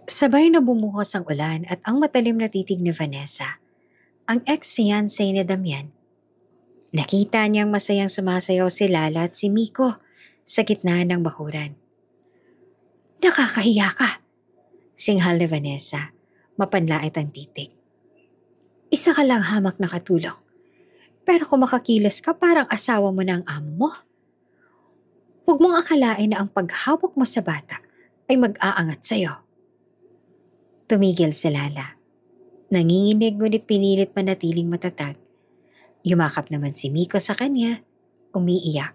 Sabay na bumuhos ang ulan at ang matalim na titig ni Vanessa, ang ex-fiancé ni Damian. Nakita niyang masayang sumasayaw si Lala at si Miko sa gitna ng bakuran. Nakakahiya ka, singhal ni Vanessa, mapanlait ang titig. Isa ka lang hamak na katulong, pero kung makakilos ka parang asawa mo na ang amo mo. Huwag mong akalain na ang paghawak mo sa bata ay mag-aangat sa'yo. Tumigil si Lala. Nanginginig ngunit pinilit manatiling matatag. Yumakap naman si Miko sa kanya, umiiyak.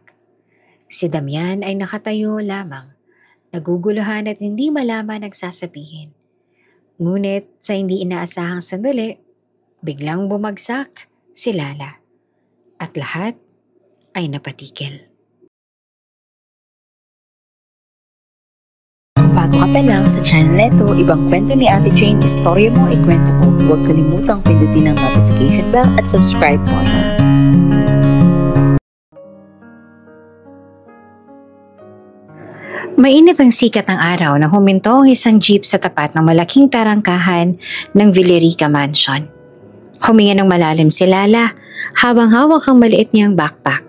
Si Damian ay nakatayo lamang, naguguluhan at hindi malaman ang sasabihin. Ngunit sa hindi inaasahang sandali, biglang bumagsak si Lala. At lahat ay napatigil. Bago ka pa lang sa channel neto, ibang kwento ni Ate Jane, istorya mo, ikwento ko. Huwag kalimutang pindutin ang notification bell at subscribe button. Mainit ang sikat ng araw nang huminto ang isang jeep sa tapat ng malaking tarangkahan ng Villarica Mansion. Huminga ng malalim si Lala habang hawak ang maliit niyang backpack.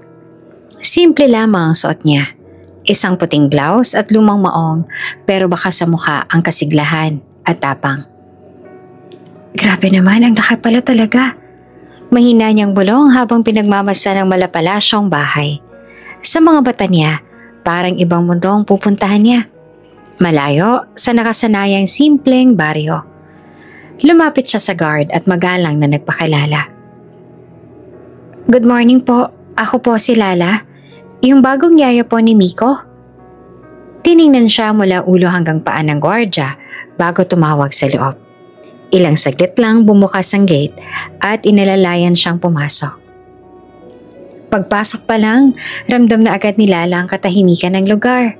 Simple lamang ang suot niya. Isang puting blouse at lumang maong pero baka sa mukha ang kasiglahan at tapang. Grabe naman ang laki pala talaga. Mahina niyang bulong habang pinagmamasa ng malapalasyong bahay. Sa mga mata niya, parang ibang mundo ang pupuntahan niya. Malayo sa nakasanayang simpleng baryo. Lumapit siya sa guard at magalang na nagpakilala. Good morning po, ako po si Lala. Yung bagong yaya po ni Miko. Tiningnan siya mula ulo hanggang paa ng gwardya bago tumawag sa loob. Ilang saglit lang bumukas ang gate at inalalayan siyang pumasok. Pagpasok pa lang, ramdam na agad ni Lala ang katahimikan ng lugar.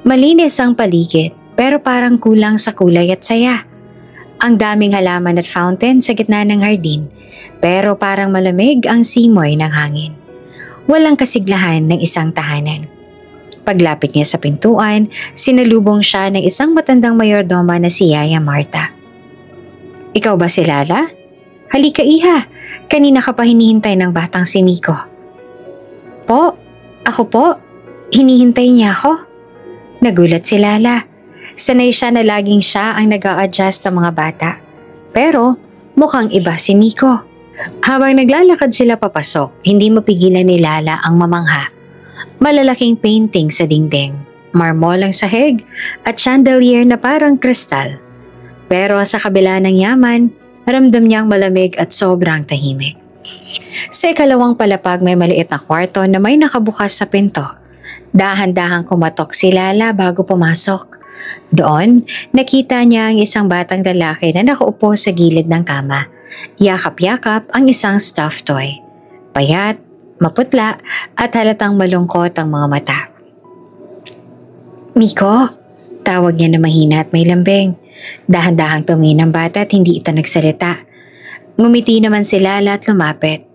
Malinis ang paligid pero parang kulang sa kulay at saya. Ang daming halaman at fountain sa gitna ng hardin pero parang malamig ang simoy ng hangin. Walang kasiglahan ng isang tahanan. Paglapit niya sa pintuan, sinalubong siya ng isang matandang mayordoma na si Yaya Marta. Ikaw ba si Lala? Halika iha, kanina ka pa hinihintay ng batang si Miko. Po, ako po, hinihintay niya ako. Nagulat si Lala. Sanay siya na laging siya ang nag-a-adjust sa mga bata. Pero mukhang iba si Miko. Habang naglalakad sila papasok, hindi mapigilan ni Lala ang mamangha. Malalaking painting sa dingding, marmol ang sahig at chandelier na parang kristal. Pero sa kabila ng yaman, ramdam niyang malamig at sobrang tahimik. Sa ikalawang palapag may maliit na kwarto na may nakabukas sa pinto. Dahan-dahang kumatok si Lala bago pumasok. Doon, nakita niya ang isang batang lalaki na nakaupo sa gilid ng kama. Yakap-yakap ang isang stuffed toy. Payat, maputla at halatang malungkot ang mga mata. Miko, tawag niya na mahina at may lambing. Dahan-dahang tumingin ang bata at hindi ito nagsalita. Ngumiti naman si Lala at lumapit.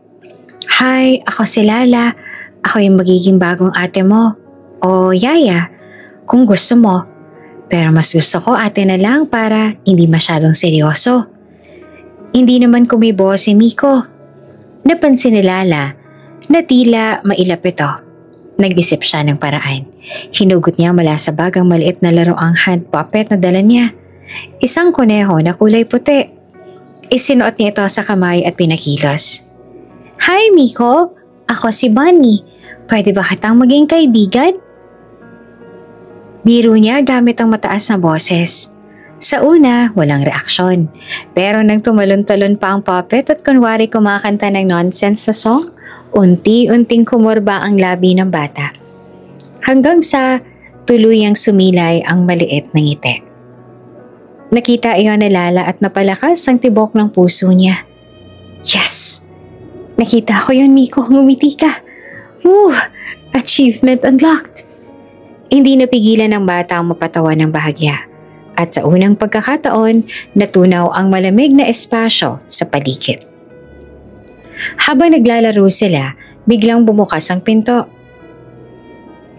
Hi, ako si Lala. Ako yung magiging bagong ate mo. O yaya, kung gusto mo. Pero mas gusto ko ate na lang para hindi masyadong seryoso. Hindi naman kumibo si Miko. Napansin ni Lala na tila mailap ito. Nag-isip siya ng paraan. Hinugot niya mula sa bag ang maliit na laruang hand puppet na dala niya. Isang kuneho na kulay puti. Isinuot niya ito sa kamay at pinakilos. Hi Miko, ako si Bunny. Pwede ba kitang maging kaibigan? Biro niya gamit ang mataas na boses. Sa una, walang reaksyon. Pero nang tumalon-talon pa ang puppet at kunwari kumakanta ng nonsense sa song, unti-unting kumurba ang labi ng bata. Hanggang sa tuluyang sumilay ang maliit na ngiti. Nakita iyon ni Lala at napalakas ang tibok ng puso niya. Yes! Nakita ko yun, Miko. Ngumiti ka. Woo! Achievement unlocked! Hindi napigilan ng bata ang mapatawa ng bahagya. At sa unang pagkakataon, natunaw ang malamig na espasyo sa paligid. Habang naglalaro sila, biglang bumukas ang pinto.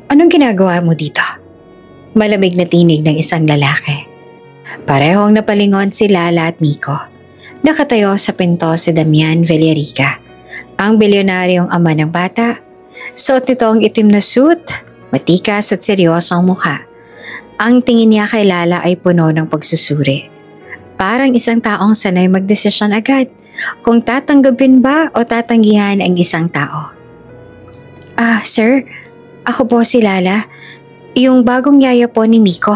Anong ginagawa mo dito? Malamig na tinig ng isang lalaki. Parehong napalingon si Lala at Miko. Nakatayo sa pinto si Damian Villarica, ang bilyonaryong ama ng bata. Suot nito ang itim na suit, matikas at seryosong mukha. Ang tingin niya kay Lala ay puno ng pagsusuri. Parang isang taong sanay magdesisyon agad kung tatanggapin ba o tatanggihan ang isang tao. Sir, ako po si Lala, yung bagong yaya po ni Miko.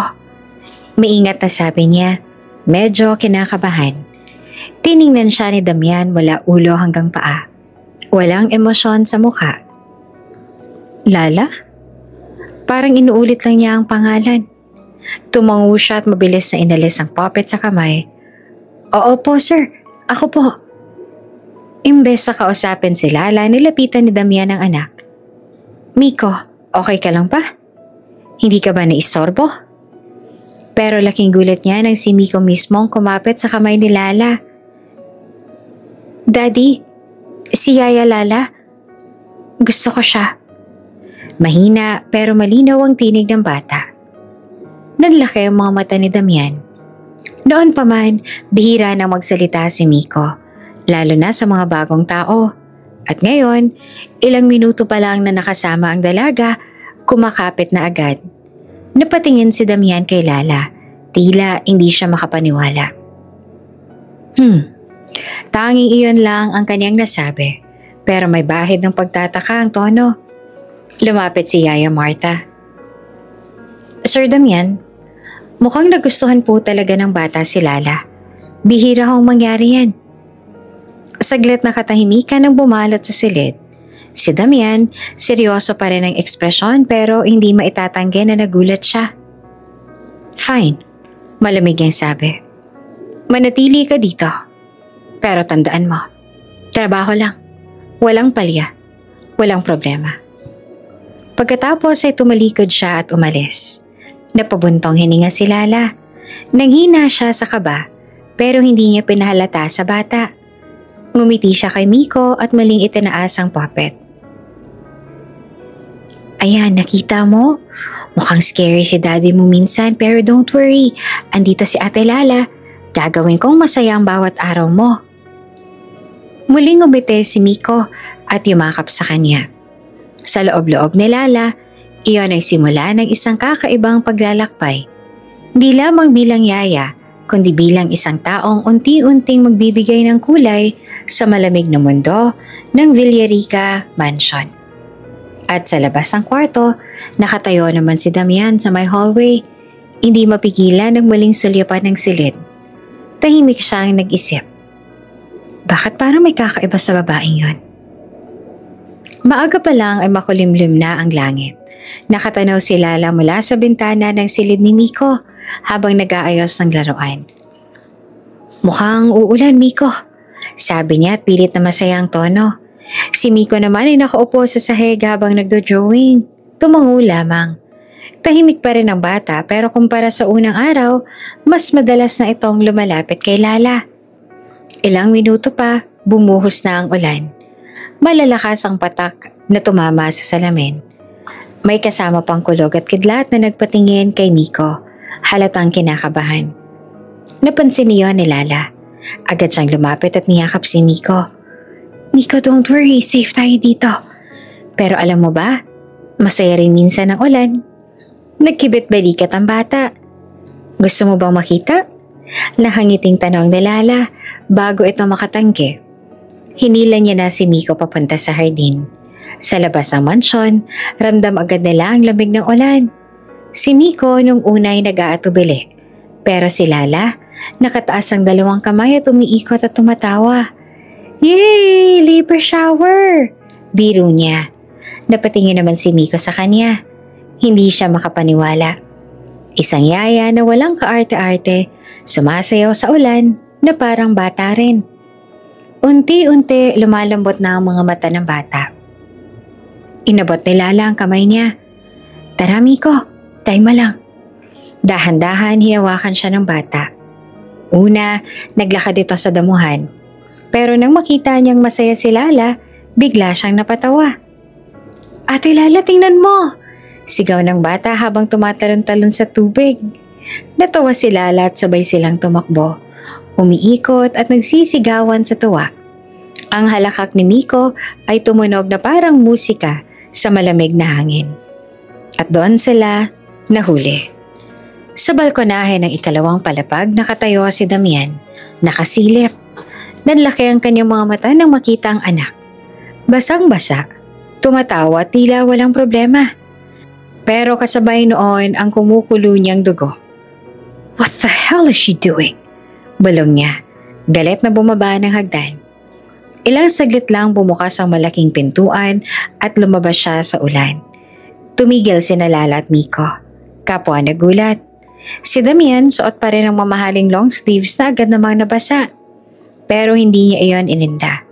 Maingat na sabi niya, medyo kinakabahan. Tiningnan siya ni Damian mula ulo hanggang paa. Walang emosyon sa mukha. Lala? Parang inuulit lang niya ang pangalan. Tumango siya at mabilis na inalis ang puppet sa kamay. Oo po sir, ako po. Imbes sa kausapin si Lala, nilapitan ni Damian ang anak. Miko, okay ka lang pa? Hindi ka ba naistorbo? Pero laking gulat niya nang si Miko mismong kumapit sa kamay ni Lala. Daddy, si Yaya Lala, gusto ko siya. Mahina pero malinaw ang tinig ng bata. Nanlaki ang mga mata ni Damian. Noon pa man, bihira nang magsalita si Miko, lalo na sa mga bagong tao. At ngayon, ilang minuto pa lang na nakasama ang dalaga, kumakapit na agad. Napatingin si Damian kay Lala, tila hindi siya makapaniwala. Tanging iyon lang ang kanyang nasabi, pero may bahid ng pagtataka ang tono. Lumapit si Yaya Martha. Sir Damian, mukhang nagustuhan po talaga ng bata si Lala. Bihira hong mangyari yan. Saglit na katahimikan ang bumalot sa silid. Si Damian, seryoso pa rin ang ekspresyon pero hindi maitatanggi na nagulat siya. Fine, malamig niyang sabi. Manatili ka dito. Pero tandaan mo, trabaho lang. Walang palya. Walang problema. Pagkatapos ay tumalikod siya at umalis. Napabuntong hininga si Lala. Nanghina siya sa kaba pero hindi niya pinahalata sa bata. Ngumiti siya kay Miko at maling itinaas ang puppet. Ayan, nakita mo? Mukhang scary si daddy mo minsan pero don't worry. Andito si Ate Lala. Gagawin kong masaya ang bawat araw mo. Muling umiti si Miko at yumakap sa kanya. Sa loob-loob ni Lala, iyon ay simula ng isang kakaibang paglalakbay. Hindi lamang bilang yaya, kundi bilang isang taong unti-unting magbibigay ng kulay sa malamig na mundo ng Villarica Mansion. At sa labas ng kwarto, nakatayo naman si Damian sa may hallway. Hindi mapigilan ng muling sulyapan ng silid. Tahimik siyang nag-isip. Bakit parang may kakaiba sa babaeng yon? Maaga pa lang ay makulimlim na ang langit. Nakatanaw si Lala mula sa bintana ng silid ni Miko habang nag-aayos ng laruan. Mukhang uulan, Miko, sabi niya at pilit na masaya ang tono. Si Miko naman ay nakaupo sa sahig habang nagdo-drawing. Tumango lamang. Tahimik pa rin ang bata pero kumpara sa unang araw, mas madalas na itong lumalapit kay Lala. Ilang minuto pa, bumuhos na ang ulan. Malalakas ang patak na tumama sa salamin. May kasama pang kulog at kidlat na nagpatingin kay Miko. Halatang kinakabahan. Napansin niyo ni Lala. Agad siyang lumapit at niyakap si Miko. Miko, don't worry, safe tayo dito. Pero alam mo ba, masaya rin minsan ang ulan. Nagkibit-balikat ang bata. Gusto mo bang makita? Nakangiting tanong ni Lala bago ito makatanggi. Hinila niya na si Miko papunta sa hardin. Sa labas ng mansyon, ramdam agad nila ang lamig ng ulan. Si Miko nung una ay nag-aatubili. Pero si Lala, nakataas ang dalawang kamay at umiikot at tumatawa. Yay! Labor shower! Biro niya. Napatingin naman si Miko sa kanya. Hindi siya makapaniwala. Isang yaya na walang kaarte-arte, sumasayaw sa ulan na parang bata rin. Unti-unti lumalambot na ang mga mata ng bata. Inabot ni Lala ang kamay niya. Tara Miko, tayo lang. Dahan-dahan hinawakan siya ng bata. Una, naglakad ito sa damuhan. Pero nang makita niyang masaya si Lala, bigla siyang napatawa. Ate Lala, tingnan mo! Sigaw ng bata habang tumatalon-talon sa tubig. Natawa si Lala at sabay silang tumakbo. Umiikot at nagsisigawan sa tuwa. Ang halakak ni Miko ay tumunog na parang musika sa malamig na hangin. At doon sila nahuli. Sa balkonahe ng ikalawang palapag nakatayo si Damian, nakasilip. Nanlaki ang kanyang mga mata nang makita ang anak. Basang-basa, tumatawa at tila walang problema. Pero kasabay noon ang kumukulo niyang dugo. "What the hell is she doing?" Bulong niya, galit na bumaba ng hagdan. Ilang saglit lang bumukas ang malaking pintuan at lumabas siya sa ulan. Tumigil si Lala at Miko. Kapwa nagulat. Si Damian suot pa rin ang mamahaling long sleeves na agad namang nabasa. Pero hindi niya iyon ininda.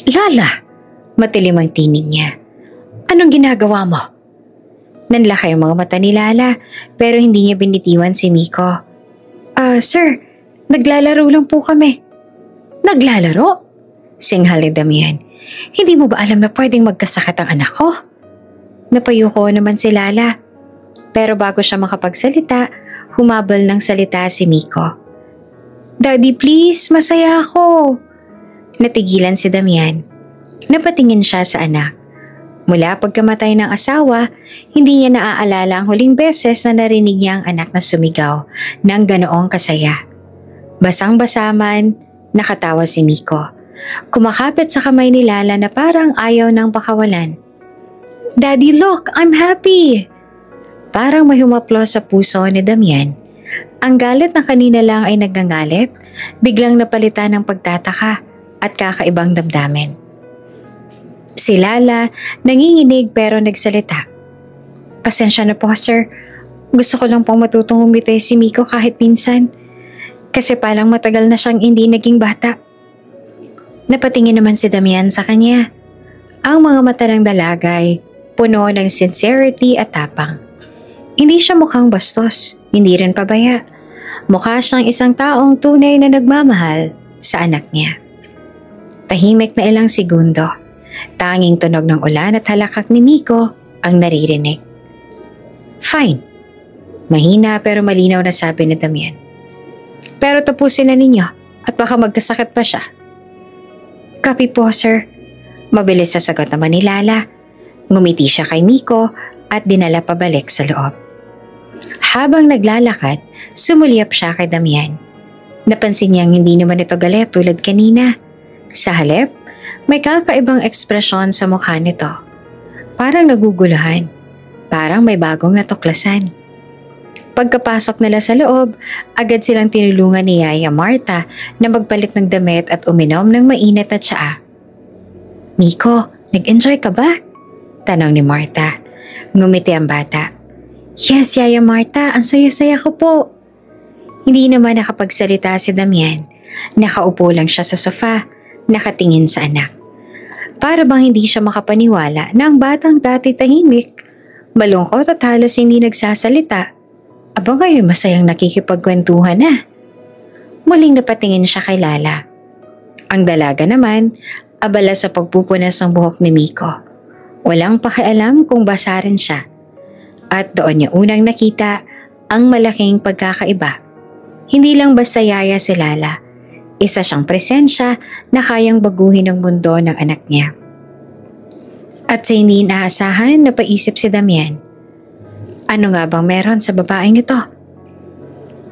"Lala!" Matilim ang tinig niya. "Anong ginagawa mo?" Nanlaki ang mga mata ni Lala pero hindi niya binitiwan si Miko. Sir, naglalaro lang po kami." "Naglalaro?" Singhal ni Damian. "Hindi mo ba alam na pwedeng magkasakit ang anak ko?" Napayuko naman si Lala. Pero bago siya makapagsalita, humabol ng salita si Miko. "Daddy, please, masaya ako." Natigilan si Damian. Napatingin siya sa anak. Mula pagkamatay ng asawa, hindi niya naaalala ang huling beses na narinig niya ang anak na sumigaw ng ganoong kasaya. Basang-basa man, nakatawa si Miko. Kumakapit sa kamay ni Lala na parang ayaw nang pakawalan. "Daddy, look! I'm happy!" Parang may humaplo sa puso ni Damian. Ang galit na kanina lang ay nagngangalit, biglang napalitan ng pagtataka at kakaibang damdamin. Si Lala nanginginig pero nagsalita. "Pasensya na po, sir. Gusto ko lang pong matutong umiti si Miko kahit minsan. Kasi palang matagal na siyang hindi naging bata." Napatingin naman si Damian sa kanya. Ang mga mata ng dalagay puno ng sincerity at tapang. Hindi siya mukhang bastos, hindi rin pabaya. Mukha siyang isang taong tunay na nagmamahal sa anak niya. Tahimik na ilang segundo. Tanging tunog ng ulan at halakak ni Miko ang naririnig. "Fine." Mahina pero malinaw na sabi ni Damian. "Pero tapusin na ninyo at baka magkasakit pa siya." "Copy po, sir." Mabilis sa sagot naman ni Lala. Ngumiti siya kay Miko at dinala pabalik sa loob. Habang naglalakad, sumulyap siya kay Damian. Napansin niyang hindi naman ito galit tulad kanina. Sa halip, may kakaibang ekspresyon sa mukha nito. Parang naguguluhan. Parang may bagong natuklasan. Pagkapasok nila sa loob, agad silang tinulungan ni Yaya Marta na magpalit ng damit at uminom ng mainit na tsaa. "Miko, nag-enjoy ka ba?" Tanong ni Marta. Ngumiti ang bata. "Yes, Yaya Marta, ang saya-saya ko po." Hindi naman nakapagsalita si Damian. Nakaupo lang siya sa sofa, nakatingin sa anak. Para bang hindi siya makapaniwala na ang batang dati tahimik, malungkot at halos hindi nagsasalita, abang ngayon masayang nakikipagkwentuhan na. Muling napatingin siya kay Lala. Ang dalaga naman, abala sa pagpupunas ng buhok ni Miko. Walang pakialam kung basa rin siya. At doon niya unang nakita ang malaking pagkakaiba. Hindi lang basta yaya si Lala. Isa siyang presensya na kayang baguhin ang mundo ng anak niya. At sa hindi inaasahan, napaisip si Damian. Ano nga bang meron sa babaeng ito?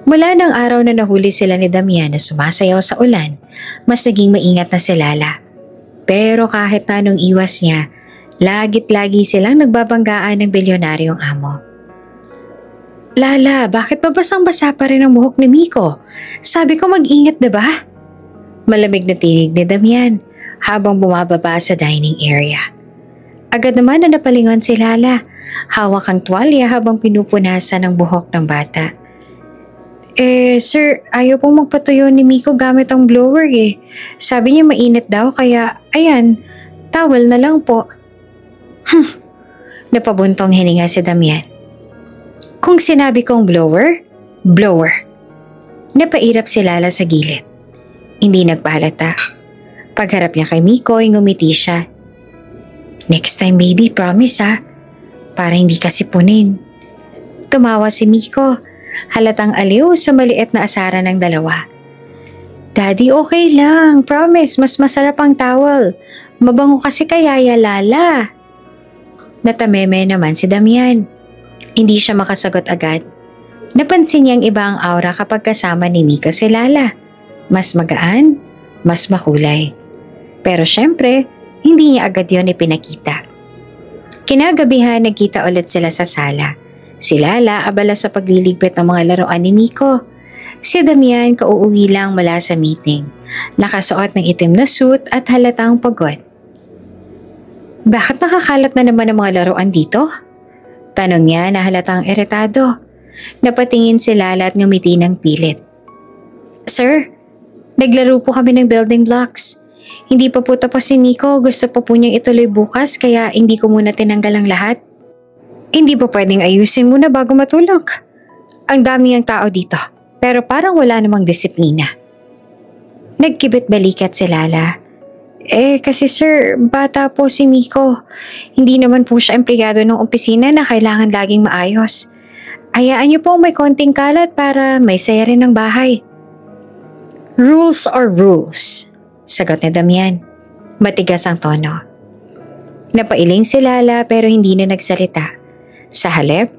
Mula ng araw na nahuli sila ni Damian na sumasayaw sa ulan, mas naging maingat na si Lala. Pero kahit na nung iwas niya, lagit-lagi silang nagbabanggaan ng bilyonaryong amo. "Lala, bakit ba basang-basa pa rin ang buhok ni Miko? Sabi ko mag-ingat, diba?" Malamig na tinig ni Damian habang bumababa sa dining area. Agad naman na napalingon si Lala, hawak ang tuwalya habang pinupunasan ang buhok ng bata. Sir, ayaw pong magpatuyo ni Miko gamit ang blower eh. Sabi niya mainit daw kaya, ayan, towel na lang po." Napabuntong hininga si Damian. "Kung sinabi kong blower, blower." Napairap si Lala sa gilid. Hindi nagpahalata. Pagharap niya kay Miko ay ngumiti siya. "Next time baby, promise ha, para hindi ka sipunin." Tumawa si Miko, halatang aliw sa maliit na asaran ng dalawa. Daddy, okay lang. Promise, mas masarap ang towel. Mabango kasi kaya Lala. Natameme naman si Damian. Hindi siya makasagot agad. Napansin niyang iba ang aura kapag kasama ni Miko si Lala. Mas magaan, mas makulay. Pero syempre, hindi niya agad yon ipinakita. Kinagabihan nagkita ulit sila sa sala. Si Lala abala sa pagliligpit ng mga laruan ni Miko. Si Damian kauuwi lang mula sa meeting. Nakasuot ng itim na suit at halatang pagod. Bakit nakakalat na naman ang mga laruan dito? Tanong niya na halatang iritado. Napatingin si Lala at ngumiti ng pilit. Sir, naglaro po kami ng building blocks. Hindi pa po tapos si Miko. Gusto pa po niyang ituloy bukas kaya hindi ko muna tinanggal ang lahat. Hindi po pwedeng ayusin muna bago matulog. Ang dami ang tao dito pero parang wala namang disiplina. Nagkibit balikat si Lala. Kasi sir, bata po si Miko. Hindi naman po siya empleyado ng opisina na kailangan laging maayos. Hayaan niyo po may konting kalat para may saya rin ng bahay. Rules are rules, sagot ni Damian. Matigas ang tono. Napailing si Lala pero hindi na nagsalita. Sa halip,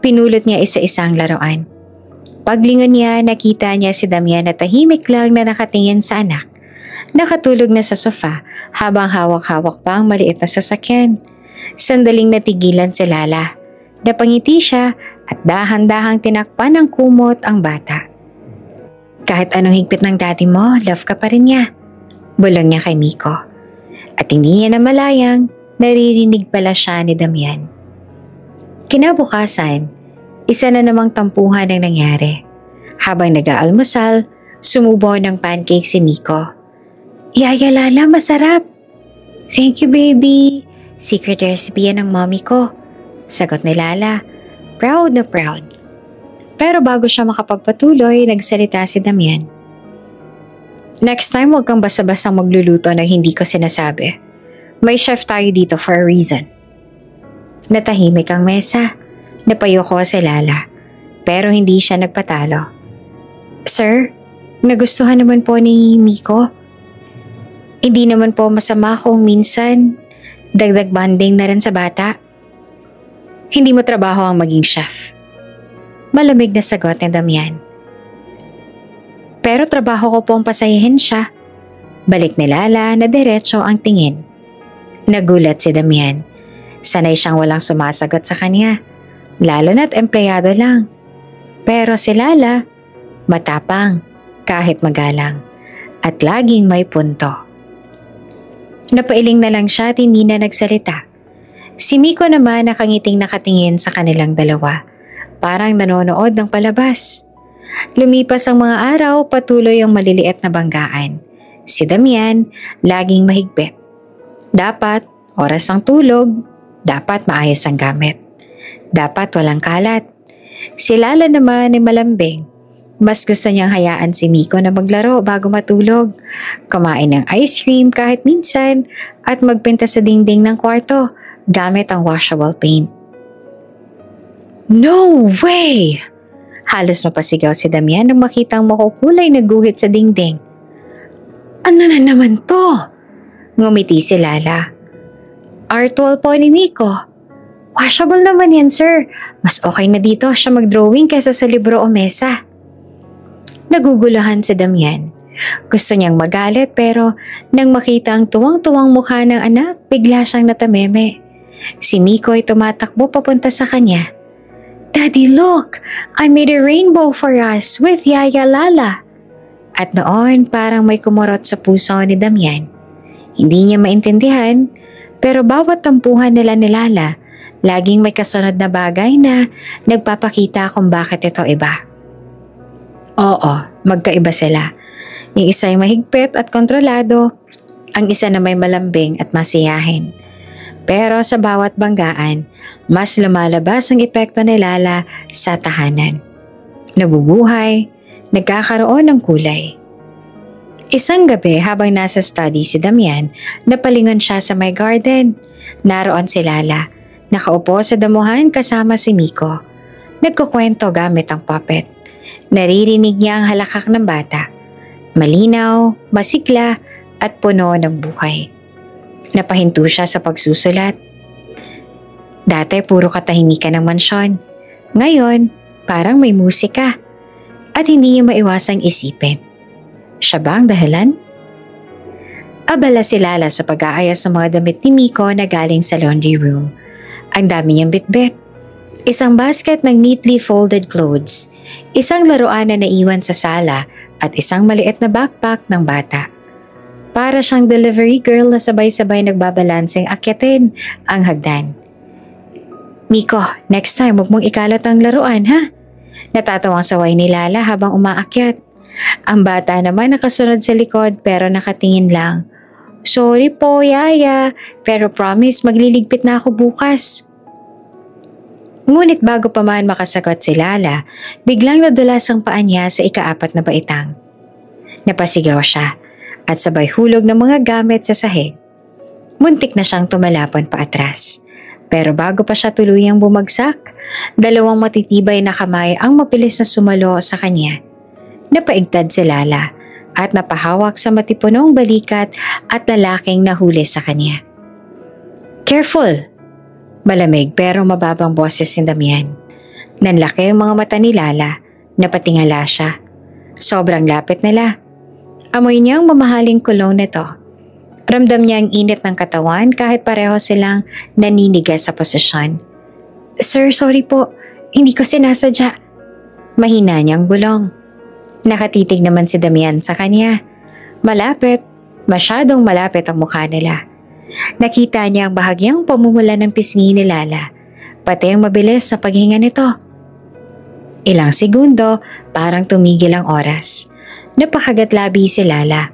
pinulot niya isa-isang laruan. Paglingon niya, nakita niya si Damian na tahimik lang na nakatingin sa anak. Nakatulog na sa sofa habang hawak-hawak pa ang maliit na sasakyan. Sandaling natigilan si Lala. Napangiti siya at dahan-dahang tinakpan ng kumot ang bata. Kahit anong higpit ng daddy mo, love ka pa rin niya. Bulong niya kay Miko. At hindi niya namalayang, naririnig pala siya ni Damian. Kinabukasan, isa na namang tampuhan ang nangyari. Habang nag-aalmusal, sumubo ng pancake si Miko. Yaya Lala, masarap. Thank you baby. Secret recipe yan ng mommy ko. Sagot ni Lala. Proud na proud. Pero bago siya makapagpatuloy, nagsalita si Damian. Next time huwag kang basta-basta magluluto na hindi ko sinasabi. May chef tayo dito for a reason. Natahimik ang mesa. Napayoko si Lala. Pero hindi siya nagpatalo. Sir, nagustuhan naman po ni Miko. Hindi naman po masama kung minsan dagdag bonding na rin sa bata. Hindi mo trabaho ang maging chef. Malamig na sagot ni Damian. Pero trabaho ko po ang pasayahin siya. Balik ni Lala na diretso ang tingin. Nagulat si Damian. Sanay siyang walang sumasagot sa kanya. Lalo na't empleyado lang. Pero si Lala, matapang kahit magalang. At laging may punto. Napailing na lang siya at hindi na nagsalita. Si Miko naman nakangiting nakatingin sa kanilang dalawa. Parang nanonood ng palabas. Lumipas ang mga araw, patuloy ang maliliit na banggaan. Si Damian, laging mahigpit. Dapat, oras ng tulog, dapat maayos ang gamit. Dapat walang kalat. Si Lala naman ay malambing. Mas gusto niyang hayaan si Miko na maglaro bago matulog, kumain ng ice cream kahit minsan, at magpinta sa dingding ng kwarto gamit ang washable paint. No way! Halos mapasigaw si Damian nang makitang makukulay na guhit sa dingding. Ano na naman to? Ngumiti si Lala. Art wall po ni Miko. Washable naman yan sir. Mas okay na dito siya mag-drawing kaysa sa libro o mesa. Naguguluhan si Damian. Gusto niyang magalit pero nang makita ang tuwang-tuwang mukha ng anak, bigla siyang natameme. Si Miko ay tumatakbo papunta sa kanya. Daddy, look! I made a rainbow for us with Yaya Lala. At noon parang may kumurot sa puso ni Damian. Hindi niya maintindihan pero bawat tampuhan nila ni Lala, laging may kasunod na bagay na nagpapakita kung bakit ito iba. Oo, magkaiba sila. Yung isa ay mahigpit at kontrolado, ang isa na may malambing at masiyahin. Pero sa bawat banggaan, mas lumalabas ang epekto ni Lala sa tahanan. Nabubuhay, nagkakaroon ng kulay. Isang gabi habang nasa study si Damian, napalingon siya sa may garden. Naroon si Lala, nakaupo sa damuhan kasama si Miko. Nagkukwento gamit ang puppet. Naririnig niya ang halakak ng bata. Malinaw, masigla, at puno ng buhay. Napahinto siya sa pagsusulat. Dati puro katahimikan ng mansyon. Ngayon, parang may musika. At hindi niya maiwasang isipin. Siya ba ang dahilan? Abala si Lala sa pag-aayos ng mga damit ni Miko na galing sa laundry room. Ang dami niyang bitbit. Isang basket ng neatly folded clothes, isang laruan na naiwan sa sala at isang maliit na backpack ng bata. Para siyang delivery girl na sabay-sabay nagbabalanseng akyatin ang hagdan. Miko, next time huwag mong ikalat ang laruan ha? Natatawang saway ni Lala habang umaakyat. Ang bata naman nakasunod sa likod pero nakatingin lang. Sorry po, Yaya, pero promise magliligpit na ako bukas. Ngunit bago pa man makasagot si Lala, biglang nadulas ang paa niya sa ika-4 na baitang. Napasigaw siya at sabay hulog ng mga gamit sa sahig. Muntik na siyang tumalapon pa atras. Pero bago pa siya tuluyang bumagsak, 2 matitibay na kamay ang mabilis na sumalo sa kanya. Napaigtad si Lala at napahawak sa matipunong balikat at lalaking nahuli sa kanya. Careful! Malamig pero mababang boses ni Damian. Nanlaki ang mga mata ni Lala, napatingala siya. Sobrang lapit nila. Amoy niyang mamahaling kulong nito. Ramdam niya ang init ng katawan kahit pareho silang naninigas sa posisyon. Sir, sorry po. Hindi ko sinasadya. Mahina niyang bulong. Nakatitig naman si Damian sa kanya. Malapit, masyadong malapit ang mukha nila. Nakita niya ang bahagyang pamumula ng pisngi ni Lala, pati ang mabilis sa paghinga nito. Ilang segundo, parang tumigil ang oras. Napakagatlabi si Lala.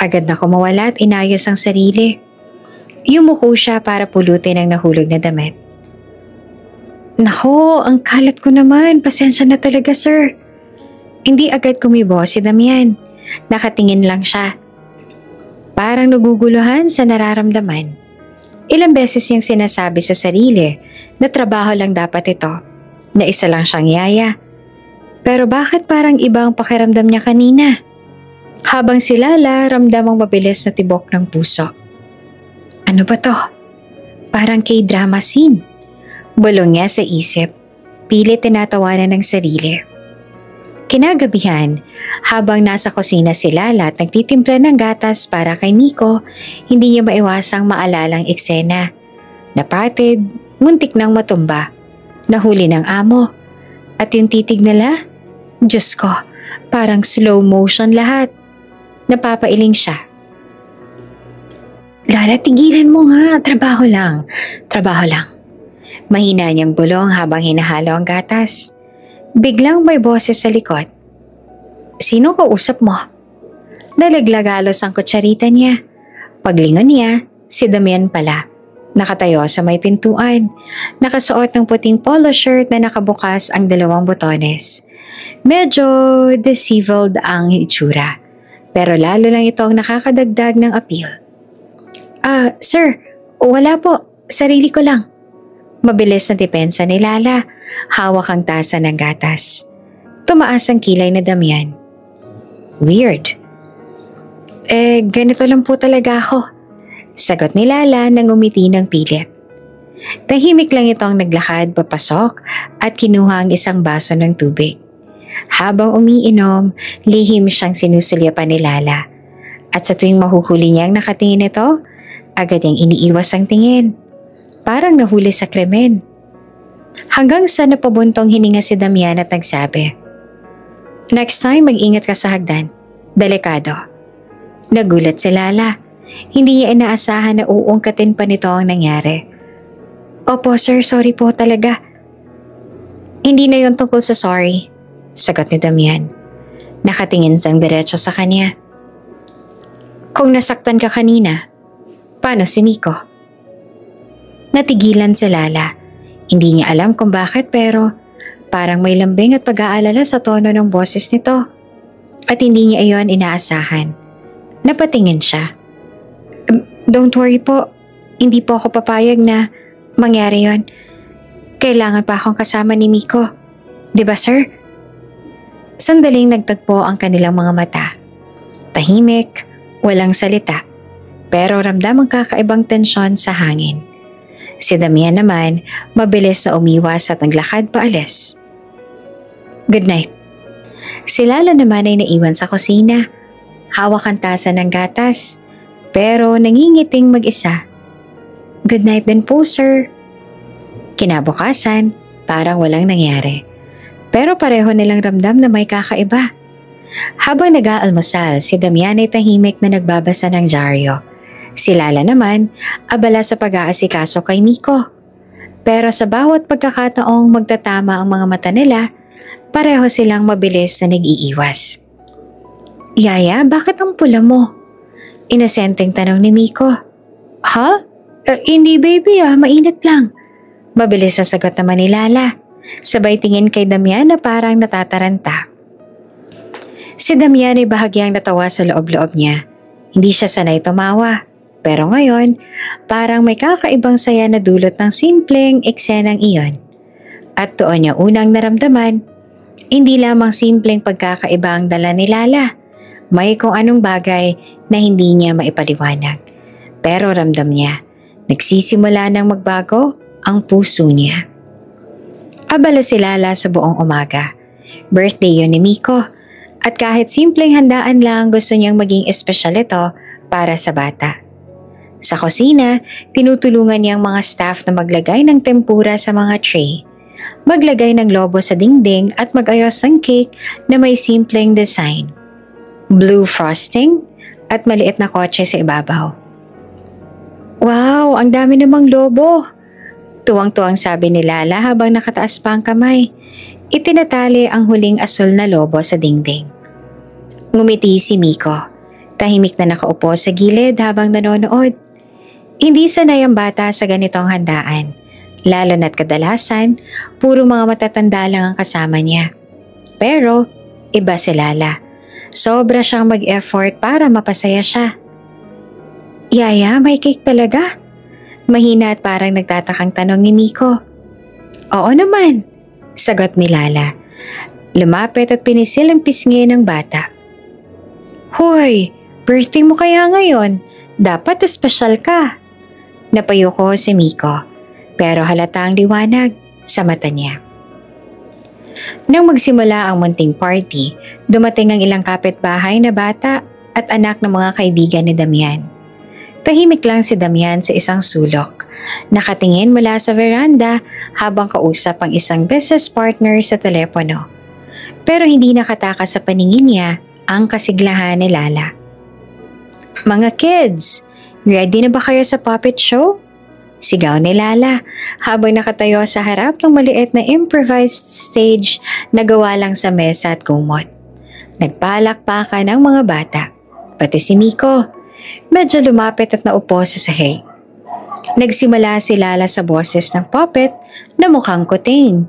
Agad na kumawala at inayos ang sarili. Yumuko siya para pulutin ang nahulog na damit. Nako, ang kalat ko naman. Pasensya na talaga, sir. Hindi agad kumibo si Damian. Nakatingin lang siya. Parang naguguluhan sa nararamdaman. Ilang beses niyang sinasabi sa sarili na trabaho lang dapat ito, na isa lang siyang yaya. Pero bakit parang iba ang pakiramdam niya kanina? Habang si Lala ramdam ang mabilis na tibok ng puso. Ano ba to? Parang K-drama scene. Bulong niya sa isip, pilit tinatawanan ng sarili. Kinagabihan, habang nasa kusina si Lala at nagtitimpla ng gatas para kay Miko, hindi niya maiwasang maalalang eksena. Napatid, muntik nang matumba, nahuli ng amo. At yung titig nila, Diyos ko, parang slow motion lahat. Napapailing siya. Lala, tigilan mo nga, trabaho lang. Trabaho lang. Mahina niyang bulong habang hinahalo ang gatas. Biglang may boses sa likod. Sino kausap mo? Nalaglagalos ang kutsarita niya. Paglingon niya, si Damian pala. Nakatayo sa may pintuan. Nakasuot ng puting polo shirt na nakabukas ang 2 botones. Medyo disheveled ang itsura. Pero lalo lang itong nakakadagdag ng appeal. Sir, wala po. Sarili ko lang. Mabilis na depensa ni Lala. Hawak ang tasa ng gatas. Tumaas ang kilay na Damian. Weird. Ganito lang po talaga ako. Sagot ni Lala nang umiti ng pilit. Tahimik lang itong naglakad papasok at kinuha ang isang baso ng tubig. Habang umiinom, lihim siyang sinusulyapan ni Lala. At sa tuwing mahuhuli niyang nakatingin ito, agad niyang iniiwas ang tingin. Parang nahuli sa krimen. Hanggang sa napabuntong hininga si Damian at nagsabi, Next time mag-ingat ka sa hagdan. Delikado. Nagulat si Lala. Hindi niya inaasahan na uungkatin pa nito ang nangyari. Opo sir, sorry po talaga. Hindi na yon tungkol sa sorry. Sagot ni Damian. Nakatingin siyang diretso sa kanya. Kung nasaktan ka kanina, paano si Miko? Natigilan si Lala. Hindi niya alam kung bakit pero parang may lambing at pag-aalala sa tono ng boses nito. At hindi niya iyon inaasahan. Napatingin siya. Don't worry po. Hindi po ako papayag na mangyari yon. Kailangan pa akong kasama ni Miko. Di ba, sir? Sandaling nagtagpo ang kanilang mga mata. Tahimik, walang salita, pero ramdam ang kakaibang tensyon sa hangin. Si Damian naman, mabilis na umiwas at naglakad paalis. Good night. Si Lala naman ay naiwan sa kusina. Hawak ang tasa ng gatas, pero nangingiting mag-isa. Good night din po, sir. Kinabukasan, parang walang nangyari. Pero pareho nilang ramdam na may kakaiba. Habang nag-aalmusal, si Damian ay tahimik na nagbabasa ng dyaryo. Si Lala naman, abala sa pag-aasikaso kay Miko. Pero sa bawat pagkakataong magtatama ang mga mata nila, pareho silang mabilis na nag-iiwas. Yaya, bakit ang pula mo? Inosenteng tanong ni Miko. Ha? Hindi baby mainit lang. Mabilis na sagot naman ni Lala. Sabay tingin kay Damian na parang natataranta. Si Damian ay bahagyang natawa sa loob-loob niya. Hindi siya sanay tumawa. Pero ngayon, parang may kakaibang saya na dulot ng simpleng eksenang iyon. At doon niya unang naramdaman, hindi lamang simpleng pagkakaiba ang dala ni Lala. May kung anong bagay na hindi niya maipaliwanag. Pero ramdam niya, nagsisimula nang magbago ang puso niya. Abala si Lala sa buong umaga. Birthday yun ni Miko. At kahit simpleng handaan lang, gusto niyang maging espesyal ito para sa bata. Sa kusina, tinutulungan niyang mga staff na maglagay ng tempura sa mga tray, maglagay ng lobo sa dingding at magayos ng cake na may simpleng design. Blue frosting at maliit na kotse sa ibabaw. Wow, ang dami namang lobo! Tuwang-tuwang sabi ni Lala habang nakataas pa ang kamay. Itinatali ang huling asul na lobo sa dingding. Ngumiti si Miko. Tahimik na nakaupo sa gilid habang nanonood. Hindi sanay ang bata sa ganitong handaan. Lalo na't kadalasan, puro mga matatanda lang ang kasama niya. Pero, iba si Lala. Sobra siyang mag-effort para mapasaya siya. Yaya, may cake talaga? Mahina at parang nagtatakang tanong ni Miko. Oo naman, sagot ni Lala. Lumapit at pinisil ang pisngi ng bata. Hoy, birthday mo kaya ngayon? Dapat espesyal ka. Napayuko si Miko, pero halata ang liwanag sa mata niya. Nang magsimula ang munting party, dumating ang ilang kapitbahay na bata at anak ng mga kaibigan ni Damian. Tahimik lang si Damian sa isang sulok, nakatingin mula sa veranda habang kausap ang isang business partner sa telepono. Pero hindi nakatakas sa paningin niya ang kasiglahan ni Lala. Mga kids, ready na ba kayo sa puppet show? Sigaw ni Lala habang nakatayo sa harap ng maliit na improvised stage na gawa lang sa mesa at kumot. Nagpalakpakan ang mga bata, pati si Miko. Medyo lumapit at naupo sa sahig. Nagsimula si Lala sa boses ng puppet na mukhang kuting.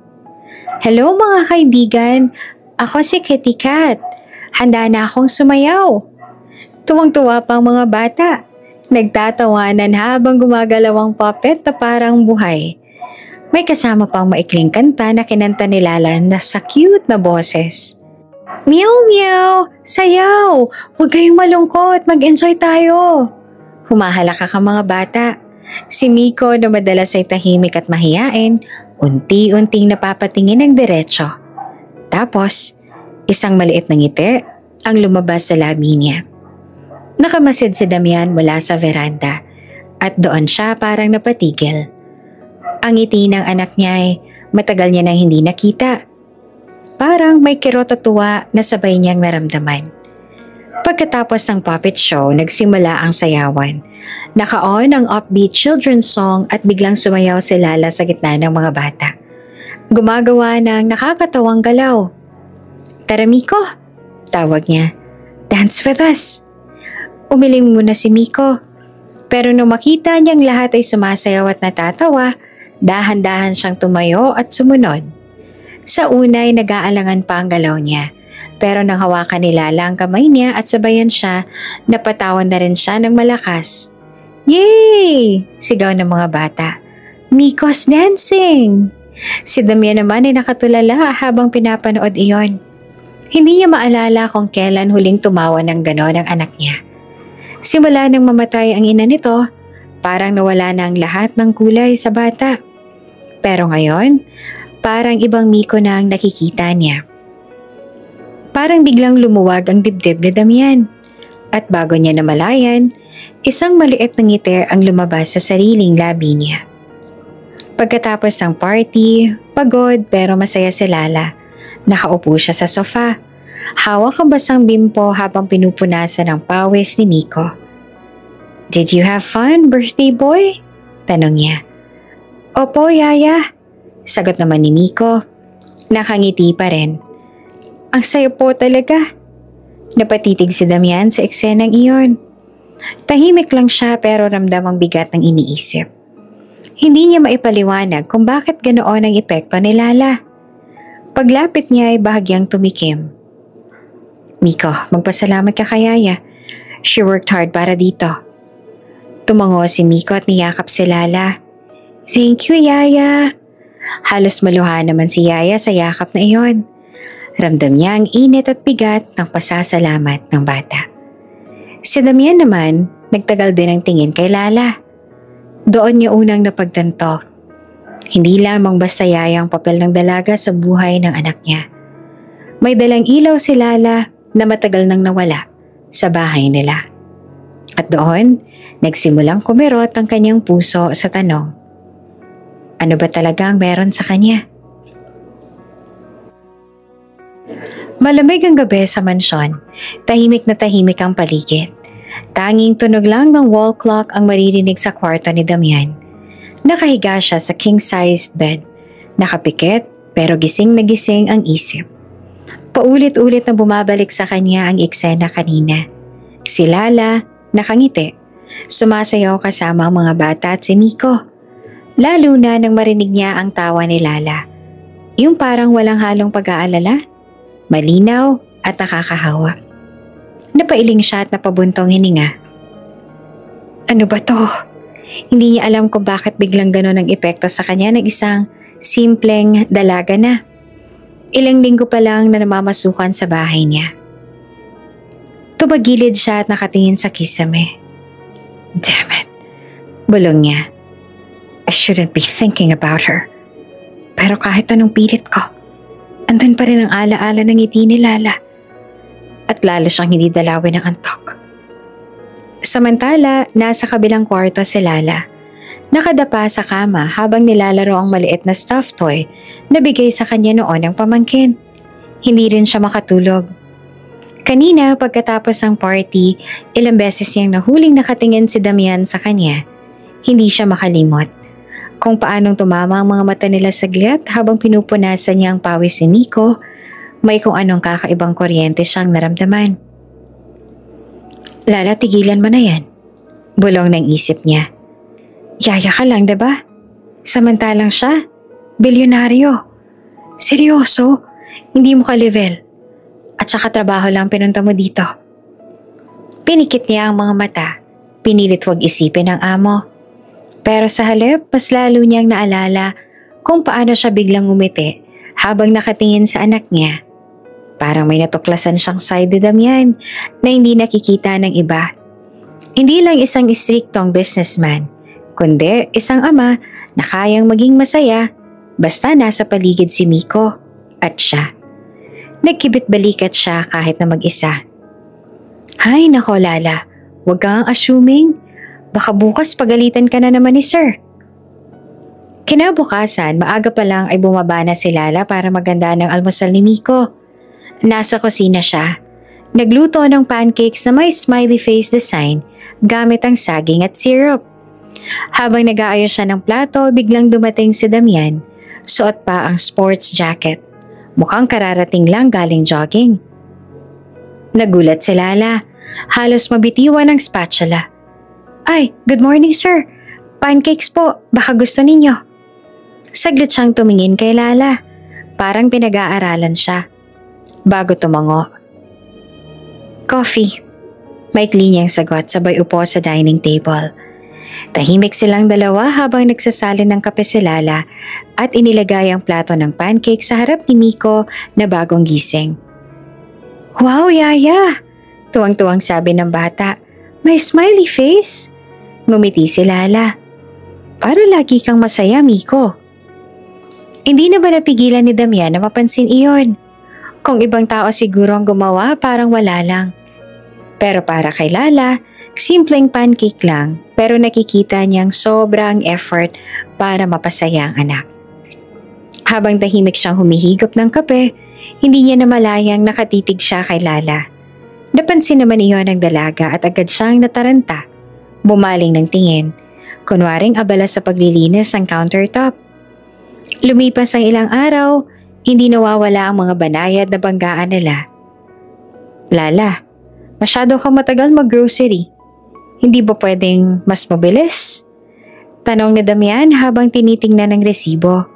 Hello mga kaibigan, ako si Kitty Cat. Handa na akong sumayaw. Tuwang-tuwa pa ang mga bata. Nagtatawanan habang gumagalaw ang puppet na parang buhay. May kasama pang maikling kanta na kinanta ni Lala na sa cute na boses. Meow meow! Sayaw! Huwag kayong malungkot, mag-enjoy tayo! Humahalaka ka mga bata. Si Miko na madalas ay tahimik at mahiyain, unti-unting napapatingin ng diretso. Tapos, isang maliit na ngiti ang lumabas sa labi niya. Nakamasid si Damian mula sa veranda at doon siya parang napatigil. Ang ngiti ng anak niya ay matagal niya nang hindi nakita. Parang may kirot at tuwa na sabay niyang naramdaman. Pagkatapos ng puppet show, nagsimula ang sayawan. Naka-on ang upbeat children's song at biglang sumayaw si Lala sa gitna ng mga bata. Gumagawa ng nakakatawang galaw. Tara Miko, tawag niya. Dance with us. Umiling muna si Miko. Pero nung makita niyang lahat ay sumasayaw at natatawa, dahan-dahan siyang tumayo at sumunod. Sa una ay nag-aalangan pa ang galaw niya. Pero nang hawakan ni Lala ang kamay niya at sabayan siya, napatawan na rin siya ng malakas. Yay! Sigaw ng mga bata. Miko's dancing! Si Damian naman ay nakatulala habang pinapanood iyon. Hindi niya maalala kung kailan huling tumawa ng ganon ang anak niya. Simula nang mamatay ang ina nito, parang nawala na ang lahat ng kulay sa bata. Pero ngayon, parang ibang Miko na ang nakikita niya. Parang biglang lumuwag ang dibdib ni Damian. At bago niya namalayan, isang maliit na ngiti ang lumabas sa sariling labi niya. Pagkatapos ng party, pagod pero masaya si Lala. Nakaupo siya sa sofa. Hawak ang basang bimpo habang pinupunasan ng pawis ni Miko. "Did you have fun, birthday boy?" tanong niya. "Opo, Yaya," sagot naman ni Miko. Nakangiti pa rin. "Ang saya po talaga." Napatitig si Damian sa eksenang iyon. Tahimik lang siya pero ramdam ang bigat ng iniisip. Hindi niya maipaliwanag kung bakit ganoon ang epekto ni Lala. Paglapit niya ay bahagyang tumikim. "Miko, magpasalamat ka kay Yaya. She worked hard para dito." Tumango si Miko at niyakap si Lala. "Thank you, Yaya." Halos maluha naman si Yaya sa yakap na iyon. Ramdam niya ang init at bigat ng pasasalamat ng bata. Si Damian naman, nagtagal din ang tingin kay Lala. Doon niya unang napagtanto. Hindi lamang basta Yaya ang papel ng dalaga sa buhay ng anak niya. May dalang ilaw si Lala na matagal nang nawala sa bahay nila. At doon, nagsimulang kumirot ang kanyang puso sa tanong, ano ba talaga ang meron sa kanya? Malamig ang gabi sa mansyon. Tahimik na tahimik ang paligid. Tanging tunog lang ng wall clock ang maririnig sa kwarto ni Damian. Nakahiga siya sa king-sized bed. Nakapikit pero gising na gising ang isip. Paulit-ulit na bumabalik sa kanya ang eksena kanina. Si Lala, nakangiti. Sumasayaw kasama ang mga bata at si Miko. Lalo na nang marinig niya ang tawa ni Lala. Yung parang walang halong pag-aalala. Malinaw at nakakahawa. Napailing siya at napabuntong hininga. Ano ba to? Hindi niya alam kung bakit biglang ganon ang epekto sa kanya ng isang simpleng dalaga na. Ilang linggo pa lang na namamasukan sa bahay niya. Tumagilid siya at nakatingin sa kisame. Damn it, bulong niya. I shouldn't be thinking about her. Pero kahit anong pilit ko, andun pa rin ang alaala ng ngiti ni Lala. At lalo siyang hindi dalawin ng antok. Samantala, nasa kabilang kwarto si Lala. Nakadapa sa kama habang nilalaro ang maliit na stuffed toy na bigay sa kanya noon ng pamangkin. Hindi rin siya makatulog. Kanina pagkatapos ng party, ilang beses niyang nahuling nakatingin si Damian sa kanya. Hindi siya makalimot. Kung paanong tumama ang mga mata nila saglit habang pinupunasan niya ang pawis ni Miko, may kung anong kakaibang kuryente siyang naramdaman. Lala, tigilan mo na yan. Bulong ng isip niya. Yaya ka lang, diba? Samantalang siya, bilyonaryo. Seryoso, hindi mo ka-level. At saka trabaho lang pinunta mo dito. Pinikit niya ang mga mata, pinilit huwag isipin ng amo. Pero sa halip, mas lalo niyang naalala kung paano siya biglang umiti habang nakatingin sa anak niya. Parang may natuklasan siyang side ni Damian na hindi nakikita ng iba. Hindi lang isang istriktong businessman, kundi isang ama na kayang maging masaya basta nasa paligid si Miko at siya. Nagkibit balikat siya kahit na mag-isa. Hay nako Lala, huwag kang assuming. Baka bukas pagalitan ka na naman ni Sir. Kinabukasan, maaga pa lang ay bumaba na si Lala para maganda ng almusal ni Miko. Nasa kusina siya. Nagluto ng pancakes na may smiley face design gamit ang saging at syrup. Habang nag-aayos siya ng plato, biglang dumating si Damian. Suot pa ang sports jacket. Mukhang kararating lang galing jogging. Nagulat si Lala. Halos mabitiwan ang spatula. Ay, good morning sir. Pancakes po, baka gusto ninyo. Saglit siyang tumingin kay Lala. Parang pinag-aaralan siya. Bago tumango. Coffee. Maikli niyang sagot sabay upo sa dining table. Tahimik silang dalawa habang nagsasalin ng kape si Lala at inilagay ang plato ng pancake sa harap ni Miko na bagong gising. "Wow, Yaya!" Tuwang-tuwang sabi ng bata. "May smiley face!" Ngumiti si Lala. "Para lagi kang masaya, Miko." Hindi na ba napigilan ni Damian na mapansin iyon? Kung ibang tao siguro ang gumawa, parang wala lang. Pero para kay Lala, simpleng pancake lang pero nakikita niyang sobrang effort para mapasaya ang anak. Habang tahimik siyang humihigop ng kape, hindi niya namalayang nakatitig siya kay Lala. Napansin naman iyon ng dalaga at agad siyang nataranta. Bumaling ng tingin, kunwaring abala sa paglilinis ng countertop. Lumipas ang ilang araw, hindi nawawala ang mga banayad na banggaan nila. "Lala, masyado kang matagal mag-grocery. Hindi ba pwedeng mas mabilis?" Tanong ni Damian habang tinitingnan ang resibo.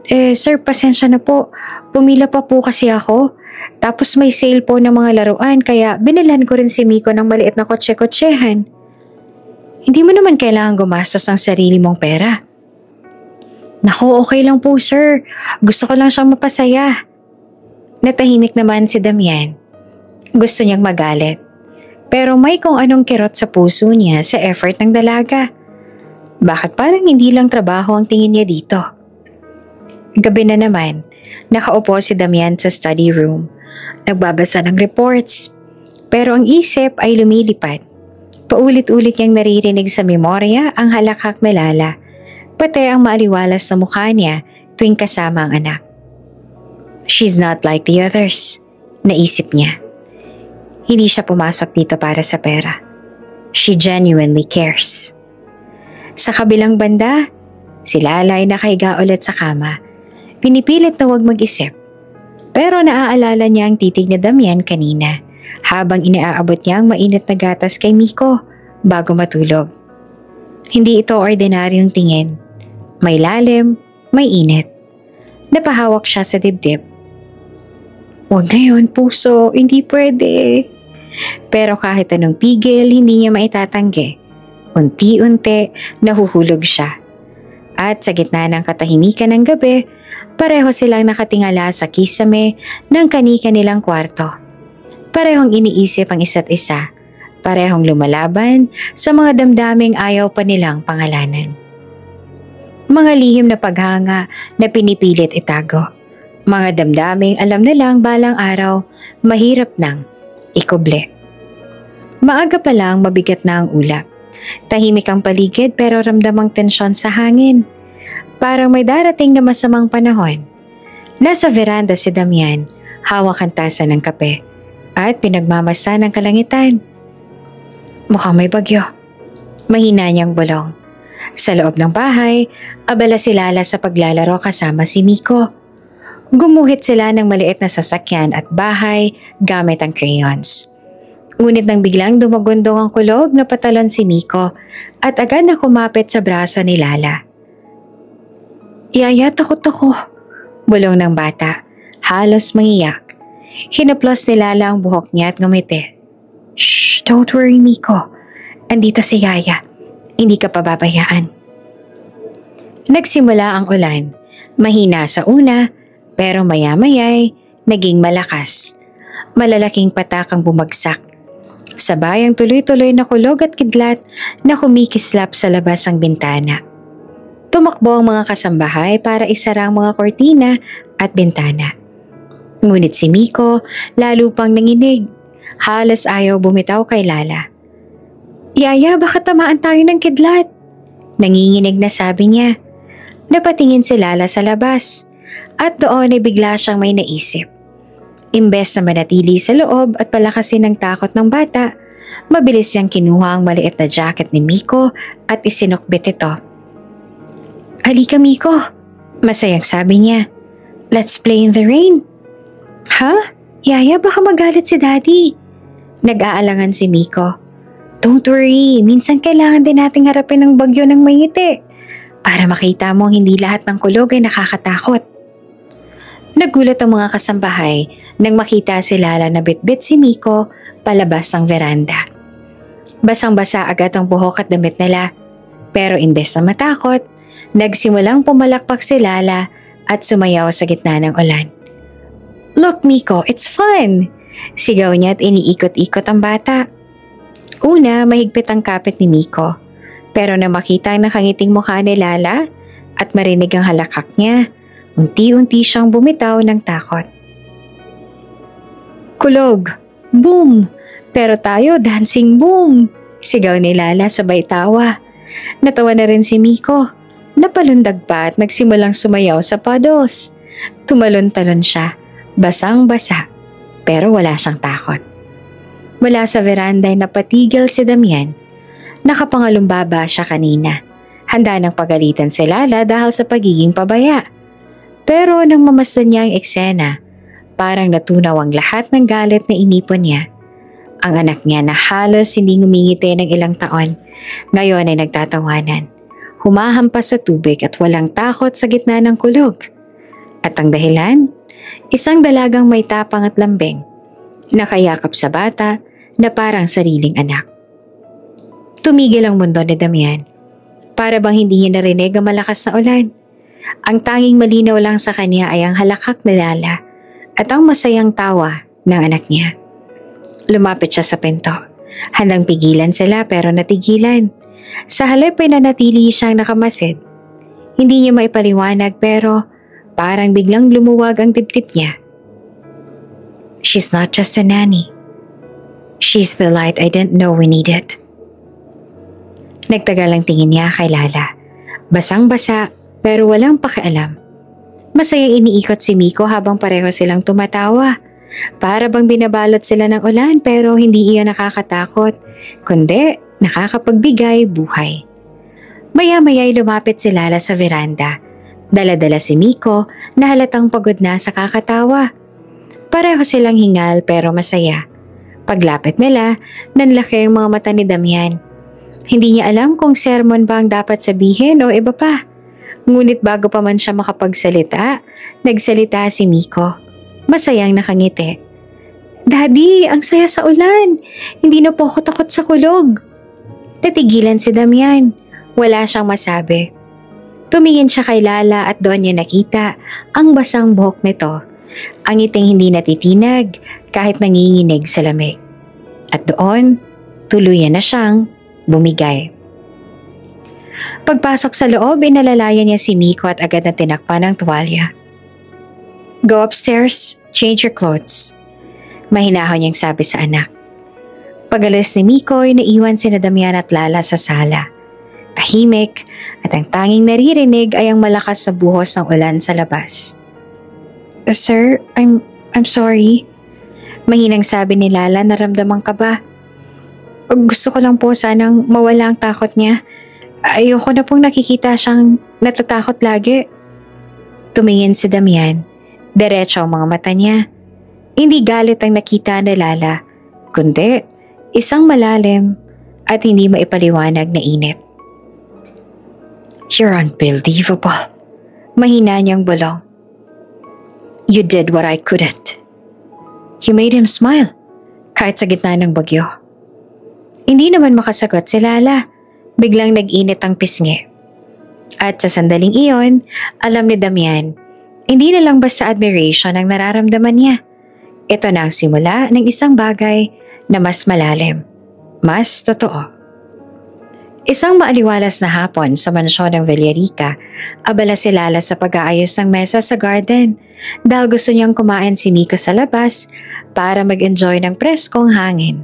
Sir, pasensya na po. Pumila pa po kasi ako. Tapos may sale po ng mga laruan kaya binilan ko rin si Miko ng maliit na kotse-kotsehan." "Hindi mo naman kailangan gumastos ng sarili mong pera." "Naku, okay lang po sir. Gusto ko lang siyang mapasaya." Natahimik naman si Damian. Gusto niyang magalit. Pero may kung anong kirot sa puso niya sa effort ng dalaga. Bakit parang hindi lang trabaho ang tingin niya dito? Gabi na naman, nakaupo si Damian sa study room. Nagbabasa ng reports. Pero ang isip ay lumilipad. Paulit-ulit niyang naririnig sa memorya ang halakhak na Lala, pati ang maaliwalas na mukha niya tuwing kasama ang anak. She's not like the others, naisip niya. Hindi siya pumasok dito para sa pera. She genuinely cares. Sa kabilang banda, si Lala ay nakahiga ulit sa kama. Pinipilit na huwag mag-isip. Pero naaalala niya ang titig ni Damian kanina habang inaabot niya ang mainit na gatas kay Miko bago matulog. Hindi ito ordinaryong tingin. May lalim, may init. Napahawak siya sa dibdib. "Huwag na yun, puso. Hindi pwede." Pero kahit anong pigil, hindi niya maitatanggi. Unti-unti, nahuhulog siya. At sa gitna ng katahimikan ng gabi, pareho silang nakatingala sa kisame ng kani-kanilang kwarto. Parehong iniisip ang isa't isa. Parehong lumalaban sa mga damdaming ayaw pa nilang pangalanan. Mga lihim na paghanga na pinipilit itago. Mga damdaming alam nilang balang araw, mahirap nang ikuble. Maaga pa lang mabigat na ang ulap. Tahimik ang paligid pero ramdamang tensyon sa hangin. Parang may darating na masamang panahon. Nasa veranda si Damian, hawak ang tasa ng kape at pinagmamasa ng kalangitan. Mukhang may bagyo. Mahina niyang bulong. Sa loob ng bahay, abala si Lala sa paglalaro kasama si Miko. Gumuhit sila ng maliit na sasakyan at bahay gamit ang crayons. Ngunit nang biglang dumagundong ang kulog, napatalon si Miko at agad na kumapit sa braso ni Lala. "Yaya, takot ako," bulong ng bata, halos mangiyak. Hinaplos ni Lala ang buhok niya at ngumiti. "Shh, don't worry Miko. Andito si Yaya. Hindi ka pababayaan." Nagsimula ang ulan. Mahina sa una, pero maya-maya'y naging malakas. Malalaking patak ang bumagsak. Sabay ang tuloy-tuloy na kulog at kidlat na kumikislap sa labas ang bintana. Tumakbo ang mga kasambahay para isara ang mga kortina at bintana. Ngunit si Miko lalo pang nanginig. Halos ayaw bumitaw kay Lala. "Yaya, baka tamaan tayo ng kidlat." Nanginginig na sabi niya. Napatingin si Lala sa labas at doon ay bigla siyang may naisip. Imbes na manatili sa loob at palakasin ang takot ng bata, mabilis niyang kinuha ang maliit na jacket ni Miko at isinukbit ito. "Halika Miko," masayang sabi niya. "Let's play in the rain." "Ha? Yaya, baka magalit si Daddy." Nag-aalangan si Miko. "Don't worry, minsan kailangan din nating harapin ang bagyo ng may ngiti para makita mo hindi lahat ng kulog ay nakakatakot." Nagulat ang mga kasambahay nang makita si Lala na bitbit si Miko palabas ng veranda. Basang-basa agad ang buhok at damit nila. Pero imbes na matakot, nagsimulang pumalakpak si Lala at sumayaw sa gitna ng ulan. "Look, Miko, it's fun!" Sigaw niya at iniikot-ikot ang bata. Una, mahigpit ang kapit ni Miko. Pero nang makita ang nakangiting mukha ni Lala at marinig ang halakak niya, unti-unti siyang bumitaw ng takot. "Kulog! Boom! Pero tayo dancing boom!" Sigaw ni Lala sabay tawa. Natawa na rin si Miko. Napalundag pa at nagsimulang sumayaw sa puddles. Tumalon-talon siya, basang-basa, pero wala siyang takot. Mula sa veranda ay napatigil si Damian. Nakapangalumbaba siya kanina. Handa ng pagalitan si Lala dahil sa pagiging pabaya. Pero nang mamasdan niya ang eksena, parang natunaw ang lahat ng galit na inipon niya. Ang anak niya na halos hindi ngumingiti ng ilang taon, ngayon ay nagtatawanan. Humahampas sa tubig at walang takot sa gitna ng kulog. At ang dahilan? Isang dalagang may tapang at lambing, nakayakap sa bata na parang sariling anak. Tumigil ang mundo ni Damian. Para bang hindi niya narinig ang malakas na ulan. Ang tanging malinaw lang sa kanya ay ang halakak ni Lala at ang masayang tawa ng anak niya. Lumapit siya sa pinto. Handang pigilan sila pero natigilan. Sa halip ay nanatili siyang nakamasid. Hindi niya maipaliwanag pero parang biglang lumuwag ang dibdib niya. She's not just a nanny. She's the light I didn't know we needed. Nagtagal ang tingin niya kay Lala. Basang-basa pero walang pakialam. Masayang iniikot si Miko habang pareho silang tumatawa. Para bang binabalot sila ng ulan pero hindi iyon nakakatakot, kundi nakakapagbigay buhay. Maya-maya'y lumapit si Lala sa veranda. Dala-dala si Miko na halatang pagod na sa kakatawa. Pareho silang hingal pero masaya. Paglapit nila, nanlaki ang mga mata ni Damian. Hindi niya alam kung sermon ba ang dapat sabihin o iba pa. Ngunit bago pa man siya makapagsalita, nagsalita si Miko. Masayang nakangiti. "Daddy, ang saya sa ulan. Hindi na po ako takot sa kulog." Natigilan si Damian. Wala siyang masabi. Tumingin siya kay Lala at doon niya nakita ang basang buhok nito. Ang ngiting hindi natitinag kahit nanginginig sa lamig. At doon, tuluyan na siyang bumigay. Pagpasok sa loob, inalalayan niya si Miko at agad na tinakpan ng tuwalya. "Go upstairs, change your clothes," mahinahon niyang sabi sa anak. Pag-alis ni Miko ay naiwan sina Damian at Lala sa sala. Tahimik at ang tanging naririnig ay ang malakas na buhos ng ulan sa labas. "Sir, I'm sorry." Mahinang sabi ni Lala, "Naramdaman ka ba?" "Gusto ko lang po sanang mawala ang takot niya. Ayoko na pong nakikita siyang natatakot lagi." Tumingin si Damian. Diretso ang mga mata niya. Hindi galit ang nakita ni Lala, kundi isang malalim at hindi maipaliwanag na init. "You're unbelievable," mahina niyang bulong. "You did what I couldn't." You made him smile, kahit sa gitna ng bagyo. Hindi naman makasagot si Lala. Biglang nag-init ang pisngi. At sa sandaling iyon, alam ni Damian, hindi na lang basta admiration ang nararamdaman niya. Ito na ang simula ng isang bagay na mas malalim, mas totoo. Isang maaliwalas na hapon sa mansyon ng Villarica, abala si Lala sa pag-aayos ng mesa sa garden dahil gusto niyang kumain si Miko sa labas para mag-enjoy ng preskong hangin.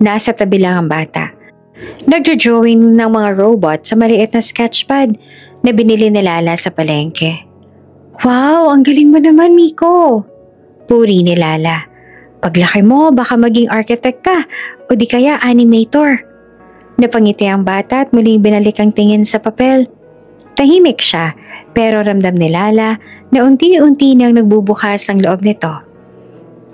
Nasa tabi lang ang bata. Nagdo-drawing ng mga robot sa maliit na sketchpad na binili ni Lala sa palengke. "Wow, ang galing mo naman, Miko!" Puri ni Lala. "Paglaki mo, baka maging architect ka o di kaya animator." Napangiti ang bata at muling binalik ang tingin sa papel. Tahimik siya pero ramdam ni Lala na unti-unti nang nagbubukas ang loob nito.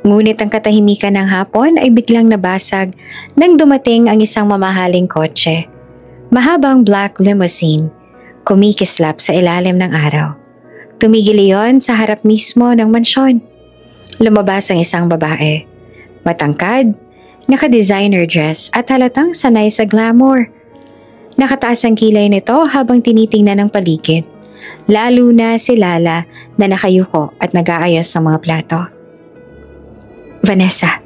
Ngunit ang katahimikan ng hapon ay biglang nabasag nang dumating ang isang mamahaling kotse. Mahabang black limousine, kumikislap sa ilalim ng araw. Tumigil iyon sa harap mismo ng mansyon. Lumabas ang isang babae. Matangkad, naka-designer dress at halatang sanay sa glamour. Nakataas ang kilay nito habang tinitingnan ng paligid. Lalo na si Lala na nakayuko at nag-aayos ng mga plato. Vanessa,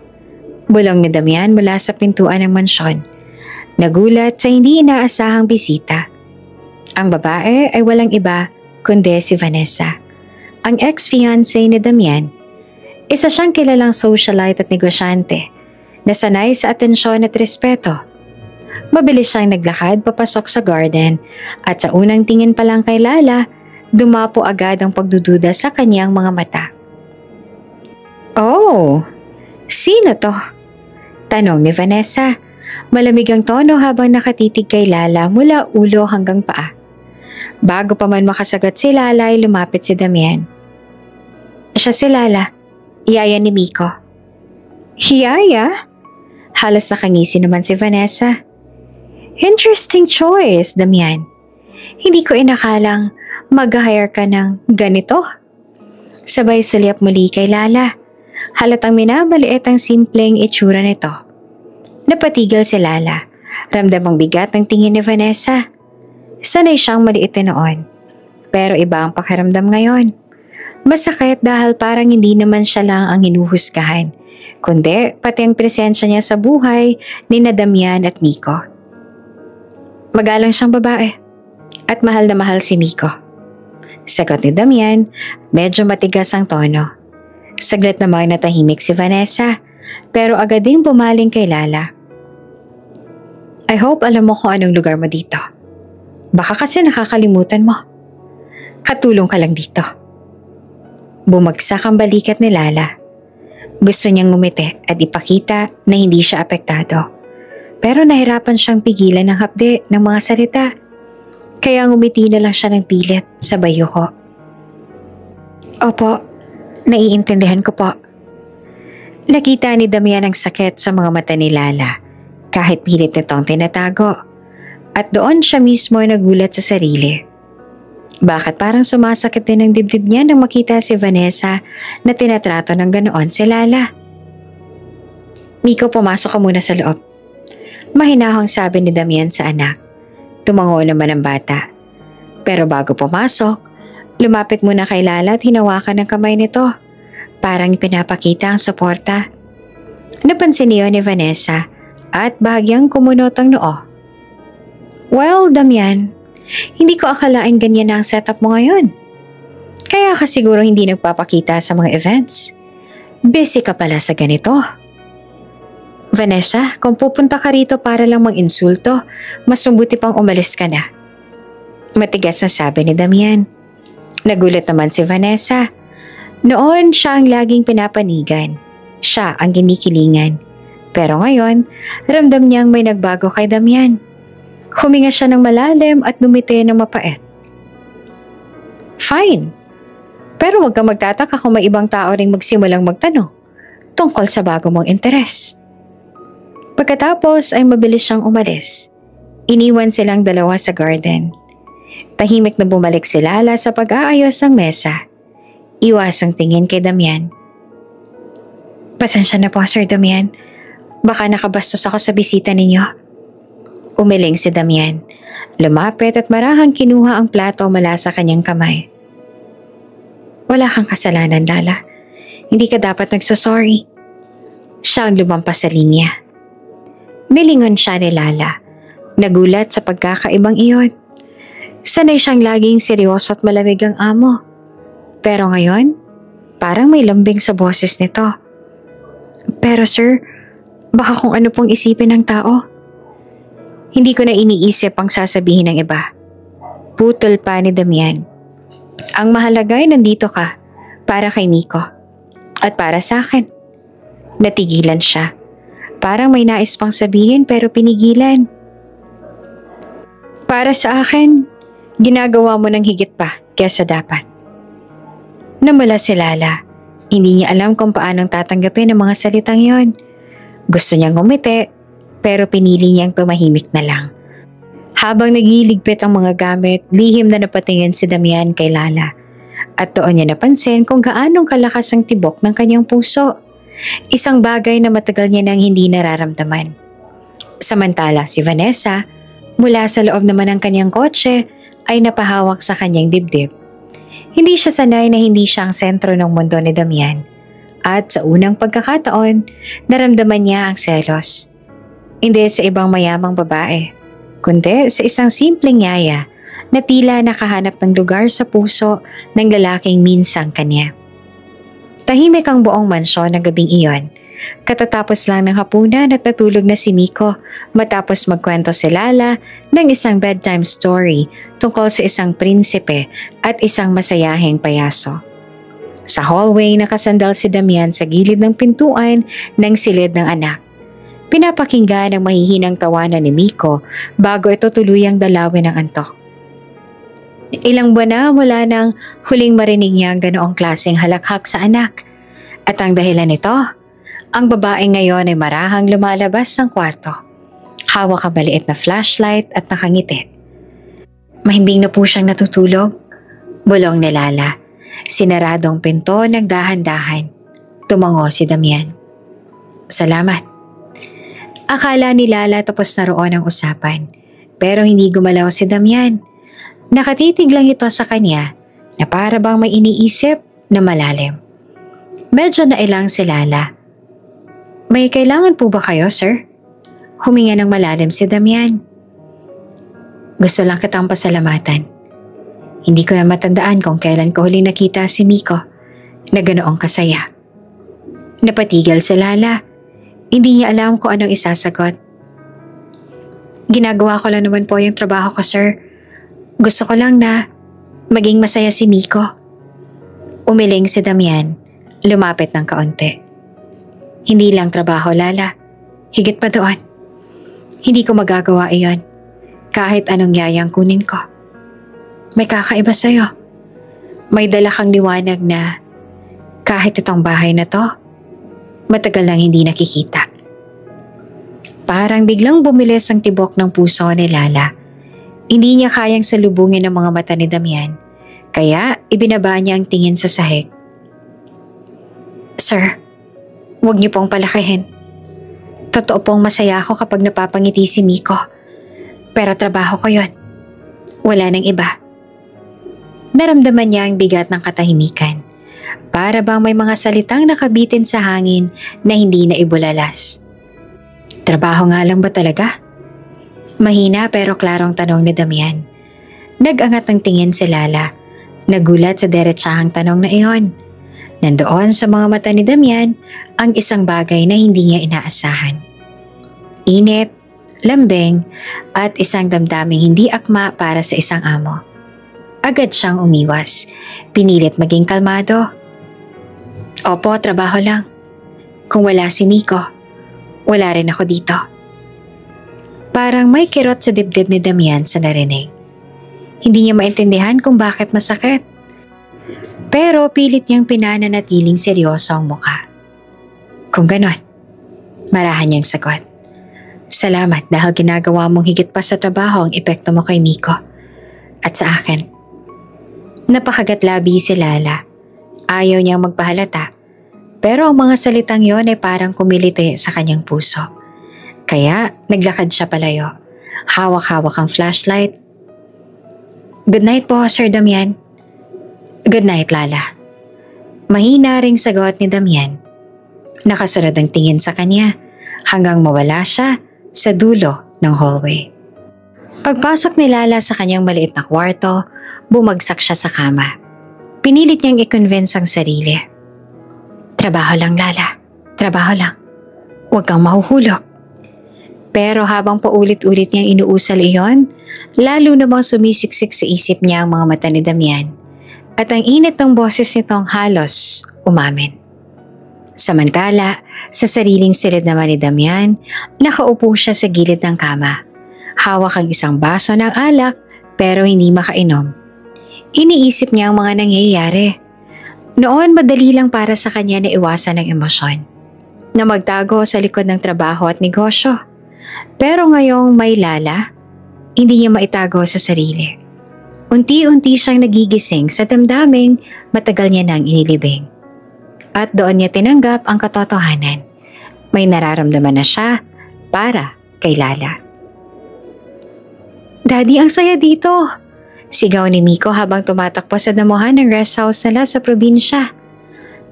bulong ni Damian mula sa pintuan ng mansyon. Nagulat sa hindi inaasahang bisita. Ang babae ay walang iba kundi si Vanessa, ang ex-fiancé ni Damian. Isa siyang kilalang socialite at negosyante na sanay sa atensyon at respeto. Mabilis siyang naglakad papasok sa garden at sa unang tingin pa lang kay Lala, dumapo agad ang pagdududa sa kanyang mga mata. Oh, sino to? Tanong ni Vanessa. Malamig ang tono habang nakatitig kay Lala mula ulo hanggang paa. Bago pa man makasagot si Lala ay lumapit si Damian. Siya si Lala, yaya ni Miko. Yaya? Halos nakangisi naman si Vanessa. Interesting choice, Damian. Hindi ko inakalang mag-hire ka ng ganito. Sabay sulyap muli kay Lala. Halatang minamaliit ang simpleng itsura nito. Napatigil si Lala. Ramdam ang bigat ng tingin ni Vanessa. Sanay siyang maliit noon. Pero iba ang pakiramdam ngayon. Masakit dahil parang hindi naman siya lang ang hinuhusgahan, kundi pati ang presensya niya sa buhay ni Damian at Miko. Magalang siyang babae at mahal na mahal si Miko. Sagot ni Damian, medyo matigas ang tono. Saglit namang natahimik si Vanessa, pero agad ding bumaling kay Lala. I hope alam mo kung anong lugar mo dito. Baka kasi nakakalimutan mo. Katulong ka lang dito. Bumagsak ang balikat ni Lala. Gusto niyang ngumiti at ipakita na hindi siya apektado. Pero nahirapan siyang pigilan ng hapde ng mga salita. Kaya ngumiti na lang siya ng pilit sa bayo ko. Opo, naiintindihan ko po. Nakita ni Damian ang sakit sa mga mata ni Lala, kahit pilit nitong tinatago. At doon siya mismo ay nagulat sa sarili. Bakit parang sumasakit din ang dibdib niya nang makita si Vanessa na tinatrato ng ganoon si Lala? Miko, pumasok ka muna sa loob. Mahinahong sabi ni Damian sa anak. Tumango naman ang bata. Pero bago pumasok, lumapit muna kay Lala at hinawakan ng kamay nito. Parang pinapakita ang suporta. Napansin niyo ni Vanessa at bahagyang kumunot ang noo. Well, Damian, hindi ko akalain ganyan na ang setup mo ngayon. Kaya ka siguro hindi nagpapakita sa mga events. Busy ka pala sa ganito. Vanessa, kung pupunta ka rito para lang mag-insulto, mas mabuti pang umalis ka na. Matigas na sabi ni Damian. Nagulat naman si Vanessa. Noon siya ang laging pinapanigan. Siya ang ginikilingan. Pero ngayon, ramdam niyang may nagbago kay Damian. Huminga siya ng malalim at ngumiti ng mapait. Fine. Pero huwag kang magtataka kung may ibang tao ring magsimulang magtanong tungkol sa bago mong interes. Pagkatapos ay mabilis siyang umalis. Iniwan silang dalawa sa garden. Tahimik na bumalik si Lala sa pag-aayos ng mesa. Iwas ang tingin kay Damian. Pasensya na po, Sir Damian. Baka nakabastos ako sa bisita ninyo. Umiling si Damian. Lumapit at marahang kinuha ang plato mula sa kanyang kamay. Wala kang kasalanan, Lala. Hindi ka dapat nagsosorry. Siya ang lumampas sa linya. Nilingon siya ni Lala. Nagulat sa pagkakaibang iyon. Sanay siyang laging seryoso at malamig ang amo. Pero ngayon, parang may lambing sa boses nito. Pero sir, baka kung ano pong isipin ng tao. Hindi ko na iniisip ang sasabihin ng iba. Putol pa ni Damian. Ang mahalaga ay nandito ka para kay Miko at para sa akin. Natigilan siya. Parang may nais pang sabihin pero pinigilan. Para sa akin, ginagawa mo ng higit pa kesa dapat. Namula si Lala. Hindi niya alam kung paanong tatanggapin ang mga salitang yon. Gusto niyang ngumiti, pero pinili niyang tumahimik na lang. Habang nagiligpit ang mga gamit, lihim na napatingin si Damian kay Lala. At doon niya napansin kung gaanong kalakas ang tibok ng kanyang puso. Isang bagay na matagal niya nang hindi nararamdaman. Samantala si Vanessa, Mula sa loob naman ng kanyang kotse ay napahawak sa kanyang dibdib. Hindi siya sanay na hindi siya ang sentro ng mundo ni Damian. At sa unang pagkakataon, naramdaman niya ang selos. Hindi sa ibang mayamang babae, kundi sa isang simpleng yaya na tila nakahanap ng lugar sa puso ng lalaking minsang kanya. Tahimik ang buong mansyon ng gabing iyon. Katatapos lang ng hapunan at natulog na si Miko matapos magkwento si Lala ng isang bedtime story tungkol sa isang prinsipe at isang masayahing payaso. Sa hallway nakasandal si Damian sa gilid ng pintuan ng silid ng anak. Pinapakinggan ang mahihinang tawanan ni Miko bago ito tuluyang dalawin ng antok. Ilang buwan na mula nang huling marinig niya ang ganoong klaseng halakhak sa anak. At ang dahilan nito, ang babae ngayon ay marahang lumalabas ng kwarto. Hawak ang maliit na flashlight at nakangiti. Mahimbing na po siyang natutulog. Bulong ni Lala. Sinaradong pinto ng dahan-dahan. Tumango si Damian. Salamat. Akala ni Lala tapos na roon ang usapan. Pero hindi gumalaw si Damian. Nakatitig lang ito sa kanya na para bang may iniisip na malalim. Medyo nailang si Lala. May kailangan po ba kayo, sir? Huminga ng malalim si Damian. Gusto lang kitang pasalamatan. Hindi ko na matandaan kung kailan ko huling nakita si Miko na ganoong kasaya. Napatigil si Lala. Hindi niya alam kung anong isasagot. Ginagawa ko lang naman po yung trabaho ko, sir. Gusto ko lang na maging masaya si Miko. Umiling si Damian, lumapit ng kaunti. Hindi lang trabaho, Lala. Higit pa doon. Hindi ko magagawa iyon kahit anong yayang kunin ko. May kakaiba sa'yo. May dala kang liwanag na kahit itong bahay na to, matagal nang hindi nakikita. Parang biglang bumilis ang tibok ng puso ni Lala. Hindi niya kayang salubungin ang mga mata ni Damian, kaya ibinaba niya ang tingin sa sahig. Sir, huwag niyo pong palakihin. Totoo pong masaya ako kapag napapangiti si Miko. Pero trabaho ko yon. Wala nang iba. Naramdaman niya ang bigat ng katahimikan. Para bang may mga salitang nakabitin sa hangin na hindi na ibulalas. Trabaho nga lang ba talaga? Mahina pero klarong tanong ni Damian. Nag-angat ng tingin si Lala. Nagulat sa deretsahang tanong na iyon. Nandoon sa mga mata ni Damian ang isang bagay na hindi niya inaasahan. Init, lambing, at isang damdaming hindi akma para sa isang amo. Agad siyang umiwas. Pinilit maging kalmado. Opo, trabaho lang. Kung wala si Miko, wala rin ako dito. Parang may kirot sa dibdib ni Damian sa narinig. Hindi niya maintindihan kung bakit masakit. Pero pilit niyang pinananatiling seryoso ang mukha. Kung ganon, marahan niyang sagot. Salamat dahil ginagawa mong higit pa sa trabaho ang epekto mo kay Miko. At sa akin. Napakagatlabi si Lala. Ayaw niyang magpahalata. Pero ang mga salitang yon ay parang kumiliti sa kanyang puso. Kaya naglakad siya palayo. Hawak-hawak ang flashlight. Good night po, Sir Damian. Good night, Lala. Mahina ring sagot ni Damian. Nakasunod ang tingin sa kanya hanggang mawala siya sa dulo ng hallway. Pagpasok ni Lala sa kanyang maliit na kwarto, bumagsak siya sa kama. Pinilit niyang i-convince ang sarili. Trabaho lang, Lala. Trabaho lang. Huwag kang mahuhulog. Pero habang paulit-ulit niyang inuusal iyon, lalo namang sumisiksik sa isip niya ang mga mata ni Damian. At ang init ng boses nitong halos umamin. Samantala, sa sariling silid naman ni Damian, nakaupo siya sa gilid ng kama. Hawak ang isang baso ng alak pero hindi makainom. Iniisip niya ang mga nangyayari. Noon madali lang para sa kanya na iwasan ang emosyon. Na magtago sa likod ng trabaho at negosyo. Pero ngayong may Lala, hindi niya maitago sa sarili. Unti-unti siyang nagigising sa damdaming matagal niya nang inilibing. At doon niya tinanggap ang katotohanan. May nararamdaman na siya para kay Lala. Daddy, ang saya dito! Sigaw ni Miko habang tumatakbo sa damuhan ng rest house nila sa probinsya.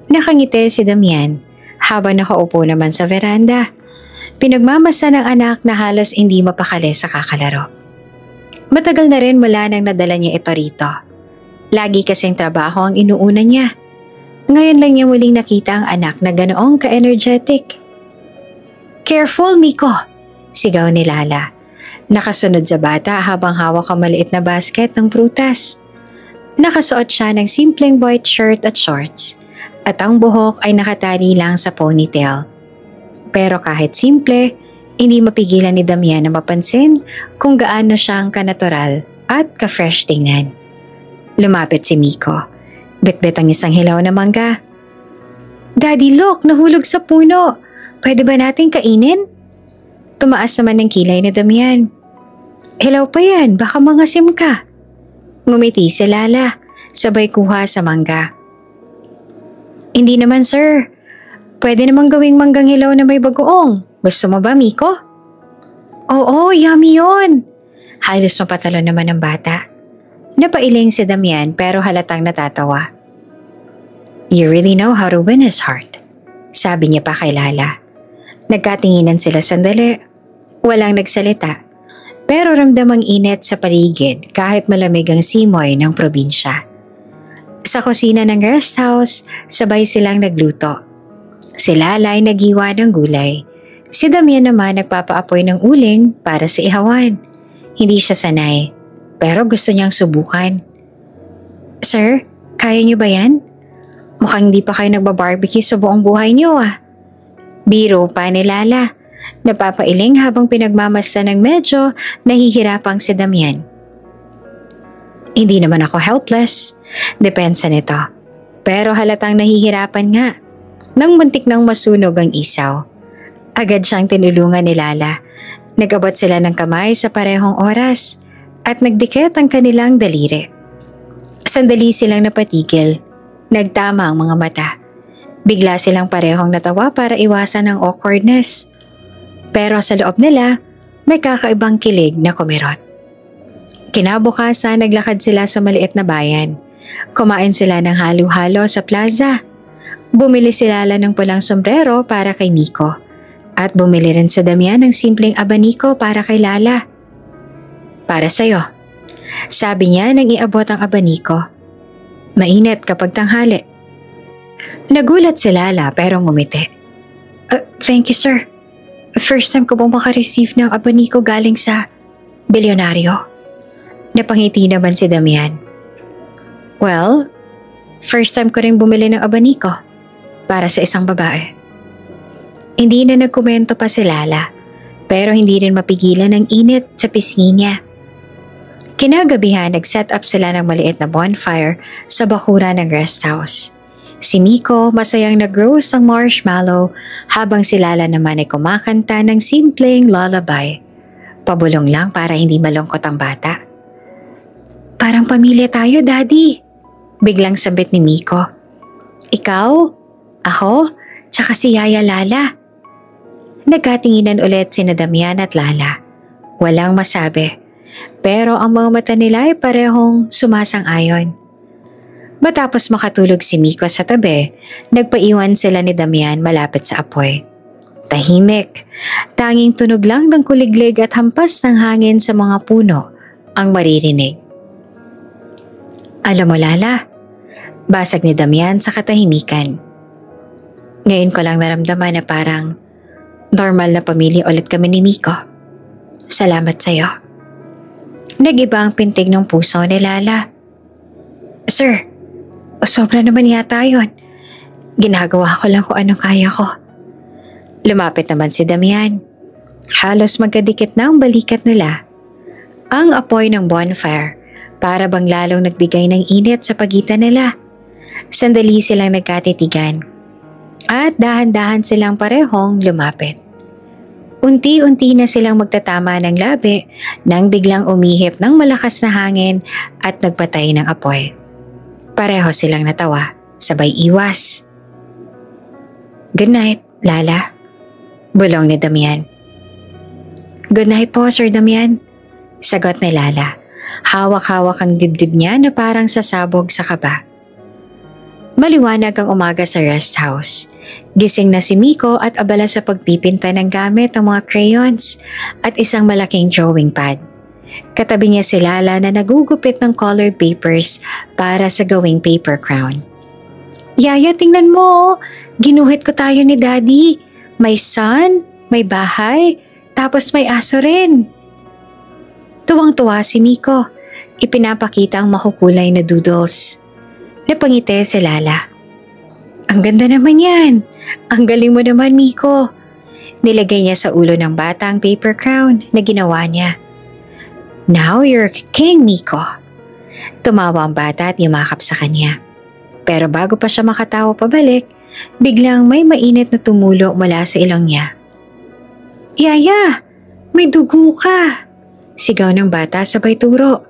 Nakangiti si Damian habang nakaupo naman sa veranda. Pinagmamasa ng anak na halos hindi mapakali sa kakalaro. Matagal na rin mula nang nadala niya ito rito. Lagi kasing trabaho ang inuuna niya. Ngayon lang niya muling nakita ang anak na ganoong ka-energetic. "Careful, Miko!" sigaw ni Lala. Nakasunod sa bata habang hawak ang maliit na basket ng prutas. Nakasuot siya ng simpleng white shirt at shorts at ang buhok ay nakatali lang sa ponytail. Pero kahit simple, hindi mapigilan ni Damian na mapansin kung gaano siyang kanatural at ka-fresh tingnan. Lumapit si Miko. Bitbit ang isang hilaw na mangga. "Daddy, look! Nahulog sa puno! Pwede ba nating kainin?" Tumaas naman ng kilay ni Damian. "Hilaw pa yan, baka mangasim ka." Ngumiti si Lala, sabay kuha sa mangga. "Hindi naman, sir. Pwede namang gawing manggang hilaw na may bagoong. Gusto mo ba, Miko?" "Oo, yummy yun!" Halos mapatalo naman ng bata. Napailing si Damian pero halatang natatawa. "You really know how to win his heart," sabi niya pa kay Lala. Nagkatinginan sila sandali. Walang nagsalita. Pero ramdam ang init sa paligid kahit malamig ang simoy ng probinsya. Sa kusina ng rest house, sabay silang nagluto. Si Lala ay naghiwa ng gulay. Si Damian naman nagpapaapoy ng uling para sa ihawan. Hindi siya sanay, pero gusto niyang subukan. "Sir, kaya niyo ba yan? Mukhang hindi pa kayo nagbabarbecue sa buong buhay niyo ah." Biro pa ni Lala. Napapailing habang pinagmamasta ng medyo nahihirapang si Damian. "Hindi naman ako helpless. Depensa nito. Pero halatang nahihirapan nga." Nang muntik nang masunog ang isaw, agad siyang tinulungan ni Lala. Nagabot sila ng kamay sa parehong oras at nagdikit ang kanilang daliri. Sandali silang napatigil. Nagtama ang mga mata. Bigla silang parehong natawa para iwasan ang awkwardness. Pero sa loob nila, may kakaibang kilig na kumirot. Kinabukasan, naglakad sila sa maliit na bayan. Kumain sila ng halo-halo sa plaza. Bumili si Lala ng pulang sombrero para kay Miko. At bumili rin sa Damian ng simpleng abaniko para kay Lala. "Para sa'yo," sabi niya nang iabot ang abaniko. "Mainit kapag tanghali." Nagulat si Lala pero ngumiti. Thank you, sir. First time ko bang makareceive ng abaniko galing sa bilyonaryo." Napangiti naman si Damian. "Well, first time ko rin bumili ng abaniko para sa isang babae." Hindi na nagkomento pa si Lala, pero hindi rin mapigilan ang init sa pisngi niya. Kinagabihan, nag-set up sila ng maliit na bonfire sa bakuran ng rest house. Si Miko masayang nag-roast ng marshmallow habang si Lala naman ay kumakanta ng simpleng lullaby. Pabulong lang para hindi malungkot ang bata. "Parang pamilya tayo, Daddy," biglang sabit ni Miko. "Ikaw, ako, tsaka si Yaya Lala." Nagkatinginan ulit sina Damian at Lala. Walang masabi, pero ang mga mata nila ay parehong sumasang-ayon. Matapos makatulog si Miko sa tabi, nagpaiwan sila ni Damian malapit sa apoy. Tahimik, tanging tunog lang ng kuliglig at hampas ng hangin sa mga puno ang maririnig. "Alam mo, Lala," basag ni Damian sa katahimikan. "Ngayon ko lang naramdaman na parang normal na pamilya ulit kami ni Miko. Salamat sa'yo." Nag-iba ang pintig ng puso ni Lala. "Sir, sobra naman yata yun. Ginagawa ko lang kung anong kaya ko." Lumapit naman si Damian. Halos magkadikit na ang balikat nila. Ang apoy ng bonfire para bang lalong nagbigay ng init sa pagitan nila. Sandali silang nagkatitigan at dahan-dahan silang parehong lumapit. Unti-unti na silang magtatama ng labi nang biglang umihip ng malakas na hangin at nagpatay ng apoy. Pareho silang natawa, sabay iwas. "Good night, Lala," bulong ni Damian. "Good night po, Sir Damian," Sagot ni Lala. Hawak-hawak ang dibdib niya na parang sasabog sa kaba. Maliwanag ang umaga sa rest house. Gising na si Miko at abala sa pagpipinta ng gamit ng mga crayons at isang malaking drawing pad. Katabi niya si Lala na nagugupit ng colored papers para sa gawing paper crown. Yaya, tingnan mo. Ginuhit ko tayo ni Daddy. May sun, may bahay, tapos may aso rin. Tuwang-tuwa si Miko. Ipinapakita ang makukulay na doodles. Napangiti si Lala. Ang ganda naman yan. Ang galing mo naman, Miko. Nilagay niya sa ulo ng bata ang paper crown na ginawa niya. Now you're king, Miko. Tumawa ang bata at yumakap sa kanya. Pero bago pa siya makatawa pabalik, biglang may mainit na tumulo mula sa ilong niya. Yaya, may dugo ka! Sigaw ng bata sabay turo.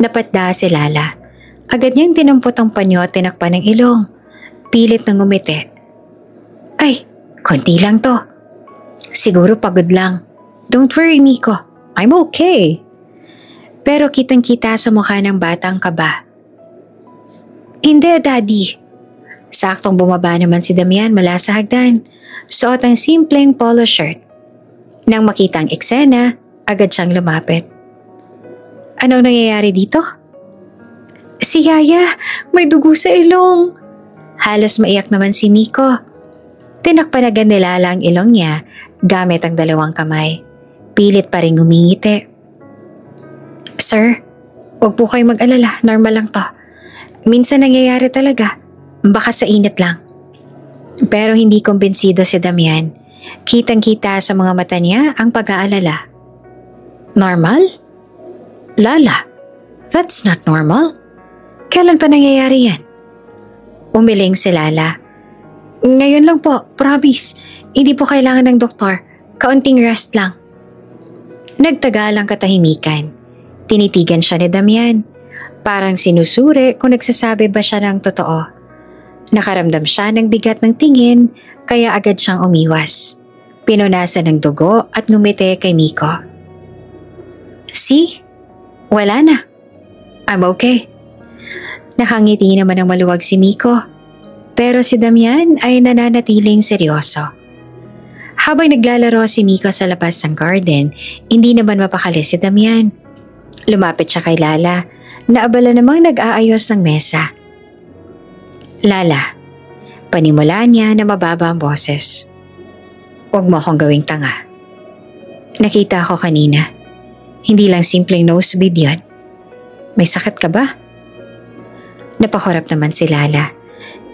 Napatda si Lala. Agad niyang tinampot ang panyo at tinakpan ng ilong. Pilit na ngumiti. Ay, konti lang to. Siguro pagod lang. Don't worry, Miko. I'm okay. Pero kitang-kita sa mukha ng bata ang kaba. Hindi, Daddy. Saktong bumaba naman si Damian mula sa hagdan. Suot ang simpleng polo shirt. Nang makita ang eksena, agad siyang lumapit. Anong nangyayari dito? Si Yaya, may dugo sa ilong. Halos maiyak naman si Miko. Tinakpan agad ni Lala ang ilong niya gamit ang dalawang kamay. Pilit pa rin ngumingiti. Sir, huwag po kayo mag-alala, normal lang to. Minsan nangyayari talaga, baka sa init lang. Pero hindi kumbinsido si Damian. Kitang-kita sa mga mata niya ang pag-aalala. Normal? Lala, that's not normal. Kailan pa nangyayari yan? Umiling si Lala. Ngayon lang po, promise. Hindi po kailangan ng doktor. Kaunting rest lang. Nagtagal ang katahimikan. Tinitigan siya ni Damian. Parang sinusuri kung nagsasabi ba siya ng totoo. Nakaramdam siya ng bigat ng tingin kaya agad siyang umiwas. Pinunasan ng dugo at ngumiti kay Miko. See? Wala na. I'm okay. Nakangiti naman ng maluwag si Miko. Pero si Damian ay nananatiling seryoso. Habang naglalaro si Miko sa labas ng garden, hindi naman mapakali si Damian. Lumapit siya kay Lala na abala namang nag-aayos ng mesa. Lala, panimula niya na mababa ang boses. Huwag mo akong gawing tanga. Nakita ako kanina. Hindi lang simpleng nosebleed yun. May sakit ka ba? Napakurap naman si Lala.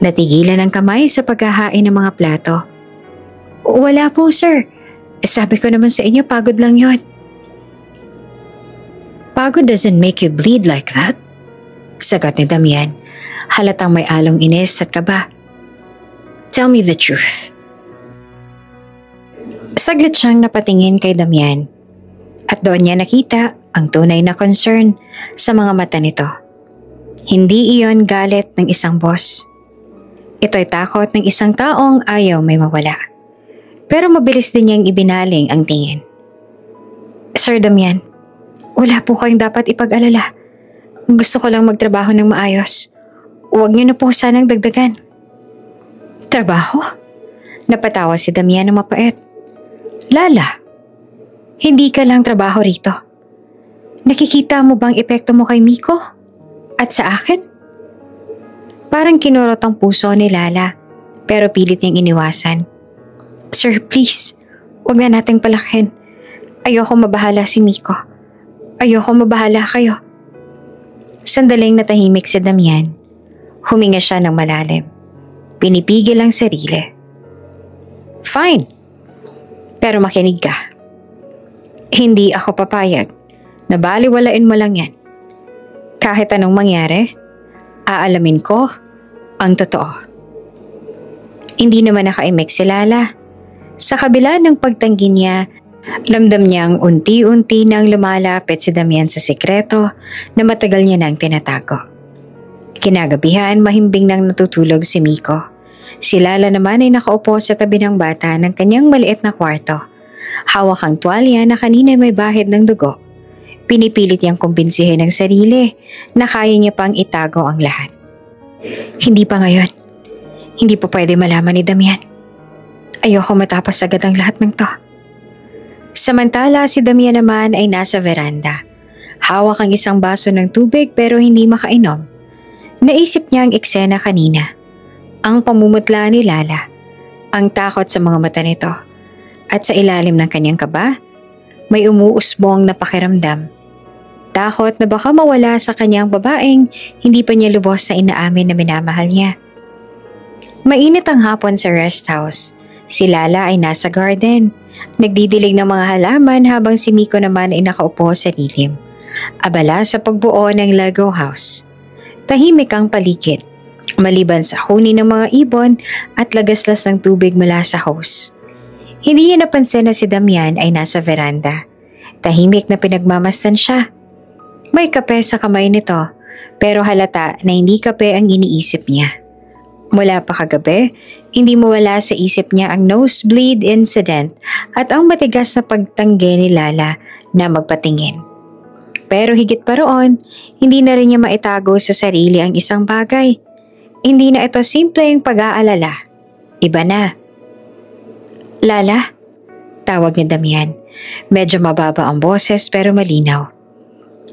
Natigilan ang kamay sa paghahain ng mga plato. Wala po, sir. Sabi ko naman sa inyo, pagod lang yon. Pagod doesn't make you bleed like that. Sagot ni Damian. Halatang may along inis at kaba. Tell me the truth. Saglit siyang napatingin kay Damian. At doon niya nakita ang tunay na concern sa mga mata nito. Hindi iyon galit ng isang boss. Ito'y takot ng isang taong ayaw may mawala. Pero mabilis din niyang ibinaling ang tingin. Sir Damian, wala po kayong dapat ipag-alala. Gusto ko lang magtrabaho ng maayos. Huwag niyo na po sanang dagdagan. Trabaho? Napatawa si Damian ng mapait. Lala, hindi ka lang trabaho rito. Nakikita mo bang epekto mo kay Miko? At sa akin? Parang kinurot ang puso ni Lala, pero pilit niyang iniwasan. Sir, please, huwag na nating palakin. Ayoko mabahala si Miko. Ayoko mabahala kayo. Sandaling natahimik si Damian. Huminga siya ng malalim. Pinipigil ang sarili. Fine. Pero makinig ka. Hindi ako papayag na baliwalain mo lang yan. Kahit anong mangyari, aalamin ko ang totoo. Hindi naman nakaimik si Lala. Sa kabila ng pagtanggi niya, ramdam niyang unti-unti nang lumalapit si Damian sa sikreto na matagal niya nang tinatago. Kinagabihan, mahimbing nang natutulog si Miko. Si Lala naman ay nakaupo sa tabi ng bata ng kanyang maliit na kwarto. Hawak ang tuwalya na kanina may bahid ng dugo. Pinipilit niyang kumbinsihin ng sarili na kaya niya pang itago ang lahat. Hindi pa ngayon. Hindi pa pwede malaman ni Damian. Ayoko matapos agad ang lahat ng to. Samantala si Damian naman ay nasa veranda. Hawak ang isang baso ng tubig pero hindi makainom. Naisip niya ang eksena kanina. Ang pamumutla ni Lala. Ang takot sa mga mata nito. At sa ilalim ng kanyang kaba, may umuusbong na pakiramdam. Takot na baka mawala sa kanyang babaeng hindi pa niya lubos na inaamin na minamahal niya. Mainit ang hapon sa rest house. Si Lala ay nasa garden. Nagdidilig ng mga halaman habang si Miko naman ay nakaupo sa lilim. Abala sa pagbuo ng Lego house. Tahimik ang paligid. Maliban sa huni ng mga ibon at lagaslas ng tubig mula sa hose. Hindi niya napansin na si Damian ay nasa veranda. Tahimik na pinagmamasdan siya. May kape sa kamay nito pero halata na hindi kape ang iniisip niya. Mula pa kagabi, hindi mawala sa isip niya ang nosebleed incident at ang matigas na pagtanggi ni Lala na magpatingin. Pero higit pa roon, hindi na rin niya maitago sa sarili ang isang bagay. Hindi na ito simpleng pag-aalala. Iba na. Lala? Tawag ni Damian. Medyo mababa ang boses pero malinaw.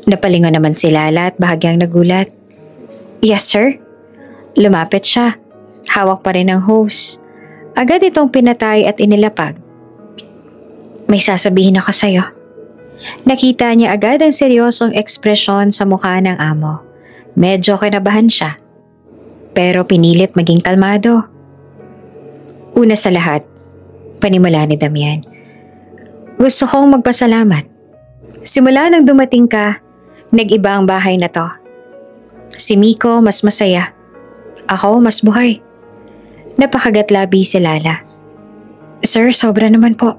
Napalingon naman si Lala at bahagyang nagulat. Yes sir? Lumapit siya. Hawak pa rin ang hose. Agad itong pinatay at inilapag. May sasabihin ako sa'yo. Nakita niya agad ang seryosong ekspresyon sa mukha ng amo. Medyo kinabahan siya. Pero pinilit maging kalmado. Una sa lahat, panimula ni Damian. Gusto kong magpasalamat. Simula nang dumating ka, nag-iba ang bahay na to. Si Miko mas masaya. Ako mas buhay. Napakagatlabi si Lala. Sir, sobra naman po.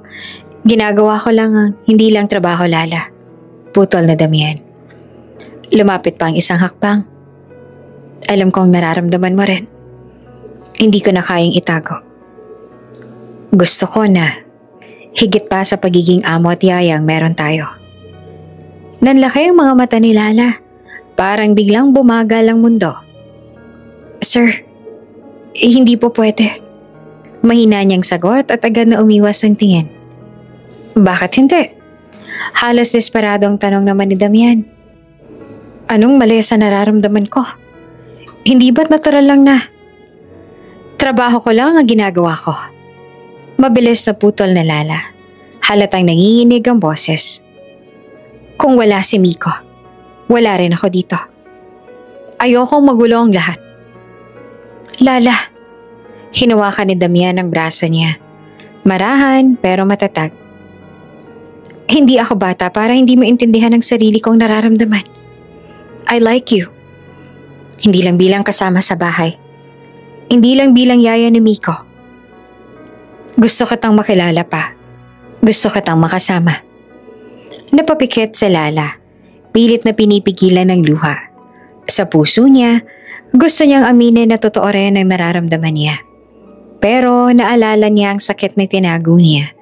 Ginagawa ko lang ang hindi lang trabaho, Lala. Putol na Damian. Lumapit pa ang isang hakbang. Alam kong nararamdaman mo rin. Hindi ko na kayang itago. Gusto ko na higit pa sa pagiging amo at yayang meron tayo. Nanlaki ang mga mata ni Lala. Parang biglang bumagal ang mundo. Sir, hindi po pwede. Mahina niyang sagot at agad na umiwas ang tingin. Bakit hindi? Halos desperadong tanong naman ni Damian. Anong mali sa nararamdaman ko? Hindi ba't natural lang na? Trabaho ko lang ang ginagawa ko. Mabilis na putol na Lala. Halatang nanginginig ang boses. Kung wala si Miko, wala rin ako dito. Ayokong magulo ang lahat. Lala, hinawakan ni Damian ang braso niya. Marahan pero matatag. Hindi ako bata para hindi maintindihan ang sarili kong nararamdaman. I like you. Hindi lang bilang kasama sa bahay. Hindi lang bilang yaya ni Miko. Gusto kitang makilala pa. Gusto kitang makasama. Napapikit sa Lala. Pilit na pinipigilan ng luha. Sa puso niya, gusto niyang aminin na totoo rin ang nararamdaman niya. Pero naalala niya ang sakit na tinago niya.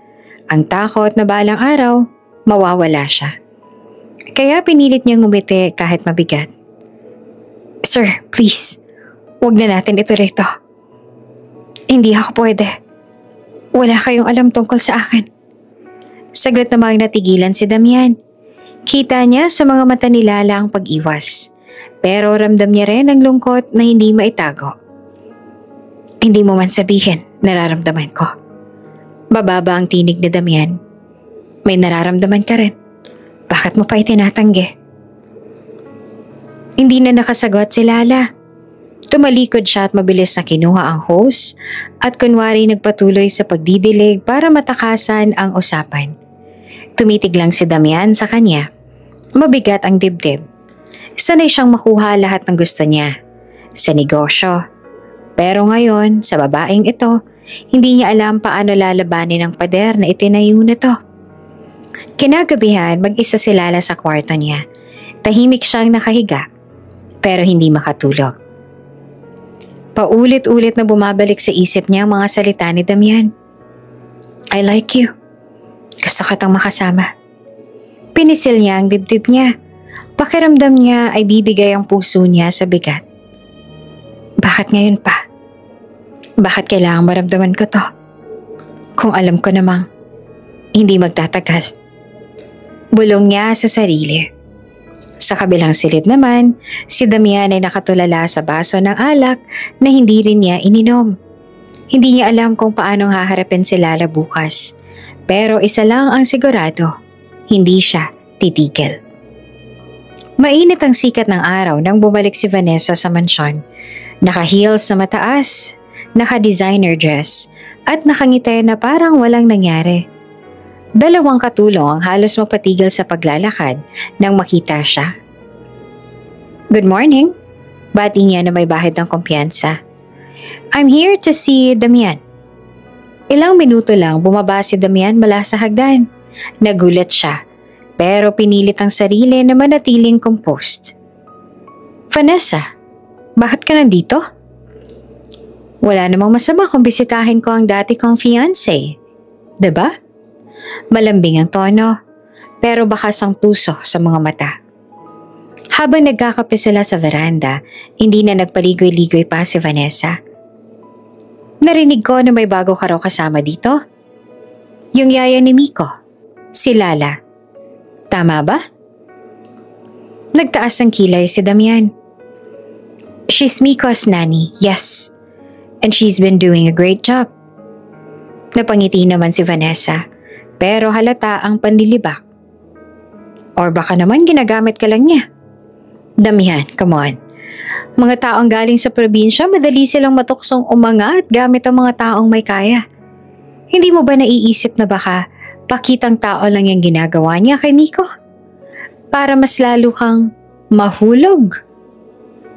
Ang takot na balang araw, mawawala siya. Kaya pinilit niyang ngumiti kahit mabigat. Sir, please, huwag na natin ito rito. Hindi ako pwede. Wala kayong alam tungkol sa akin. Saglit namang natigilan si Damian. Kita niya sa mga mata ni Lala ang pag-iwas. Pero ramdam niya rin ang lungkot na hindi maitago. Hindi mo man sabihin, nararamdaman ko. Bababa ang tinig ni Damian. May nararamdaman ka rin. Bakit mo pa itinatanggi? Hindi na nakasagot si Lala. Tumalikod siya at mabilis na kinuha ang hose at kunwari nagpatuloy sa pagdidilig para matakasan ang usapan. Tumitig lang si Damian sa kanya. Mabigat ang dibdib. Sanay siyang makuha lahat ng gusto niya. Sa negosyo. Pero ngayon, sa babaeng ito, hindi niya alam paano lalabanin ang pader na itinayo na to. Kinagabihan, mag-isa si Lala sa kwarto niya. Tahimik siyang nakahiga, pero hindi makatulog. Paulit-ulit na bumabalik sa isip niya ang mga salita ni Damian. I like you. Gusto kitang makasama. Pinisil niya ang dibdib niya. Pakiramdam niya ay bibigay ang puso niya sa bigat. Bakit ngayon pa? Bakit kailangang maramdaman ko to? Kung alam ko namang hindi magtatagal. Bulong niya sa sarili. Sa kabilang silid naman, si Damian ay nakatulala sa baso ng alak na hindi rin niya ininom. Hindi niya alam kung paanong haharapin si Lala bukas. Pero isa lang ang sigurado, hindi siya titigil. Mainit ang sikat ng araw nang bumalik si Vanessa sa mansyon. Naka-heels na mataas, naka-designer dress, at nakangiti na parang walang nangyari. Dalawang katulong ang halos mapatigil sa paglalakad nang makita siya. Good morning, bati niya na may bahid ng kumpiyansa. I'm here to see Damian. Ilang minuto lang bumaba si Damian mula sa hagdan. Nagulat siya, pero pinilit ang sarili na manatiling composed. Vanessa, bakit ka nandito? Wala namang masama kung bisitahin ko ang dati kong fiancé. Diba? Malambing ang tono, pero bakas ang tuso sa mga mata. Habang nagkakape sila sa veranda, hindi na nagpaligoy-ligoy pa si Vanessa. Narinig ko na may bago ka raw kasama dito. Yung yaya ni Miko, si Lala. Tama ba? Nagtaas ang kilay si Damian. She's Miko's nanny, yes. And she's been doing a great job. Napangiti naman si Vanessa, pero halata ang panlilibak. Or baka naman ginagamit ka lang niya. Damian, come on. Mga taong galing sa probinsya, madali silang matuksong umangat gamit ang mga taong may kaya. Hindi mo ba naiisip na baka pakitang tao lang yung ginagawa niya kay Miko? Para mas lalo kang mahulog.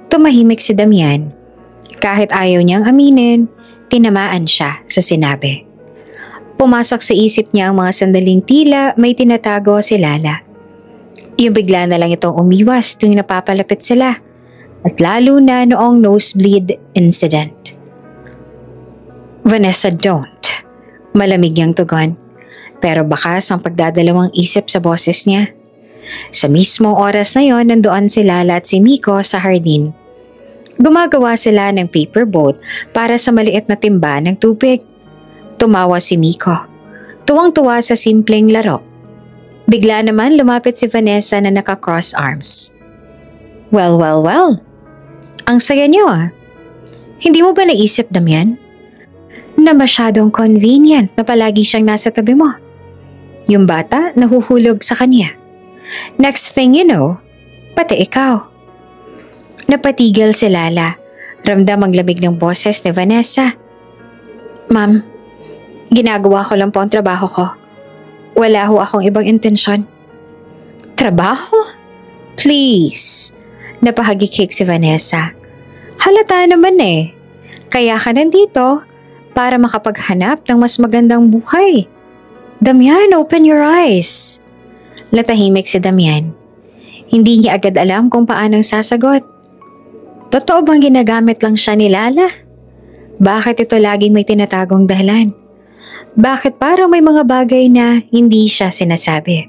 Tumahimik si Damian. Kahit ayaw niyang aminin, tinamaan siya sa sinabi. Pumasok sa isip niya ang mga sandaling tila may tinatago si Lala. Yung bigla na lang itong umiwas tuwing napapalapit sila. At lalo na noong nosebleed incident. Vanessa, don't. Malamig niyang tugon, pero bakas ang pagdadalawang isip sa boses niya. Sa mismong oras na yon, nandoon si Lala at si Miko sa hardin. Gumagawa sila ng paper boat para sa maliit na timba ng tubig. Tumawa si Miko. Tuwang-tuwa sa simpleng laro. Bigla naman lumapit si Vanessa na naka-cross arms. Well. Ang saya niyo ah. Hindi mo ba naisip, Damian? Na masyadong convenient na palagi siyang nasa tabi mo. Yung bata nahuhulog sa kanya. Next thing you know, pati ikaw. Napatigil si Lala. Ramdam ang lamig ng boses ni Vanessa. Ma'am, ginagawa ko lang po ang trabaho ko. Wala ho akong ibang intensyon. Trabaho? Please. Napahagikik si Vanessa. Halata naman eh. Kaya ka nandito para makapaghanap ng mas magandang buhay. Damian, open your eyes. Latahimik si Damian. Hindi niya agad alam kung paanong sasagot. Totoo bang ginagamit lang siya ni Lala? Bakit ito laging may tinatagong dahilan? Bakit parang may mga bagay na hindi siya sinasabi?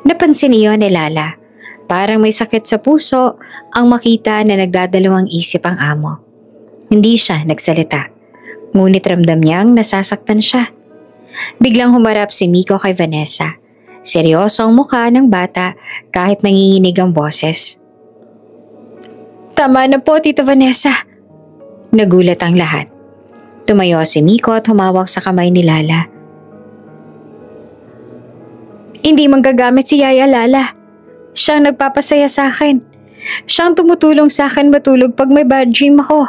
Napansin niyo ni Lala. Parang may sakit sa puso ang makita na nagdadalawang isip ang amo. Hindi siya nagsalita. Ngunit ramdam niyang nasasaktan siya. Biglang humarap si Miko kay Vanessa. Seryoso ang mukha ng bata kahit nanginginig ang boses. Tama na po, Tita Vanessa. Nagulat ang lahat. Tumayo si Miko at humawak sa kamay ni Lala. Hindi manggagamit si Yaya Lala. Siyang nagpapasaya sa akin. Siyang tumutulong sa akin matulog pag may bad dream ako.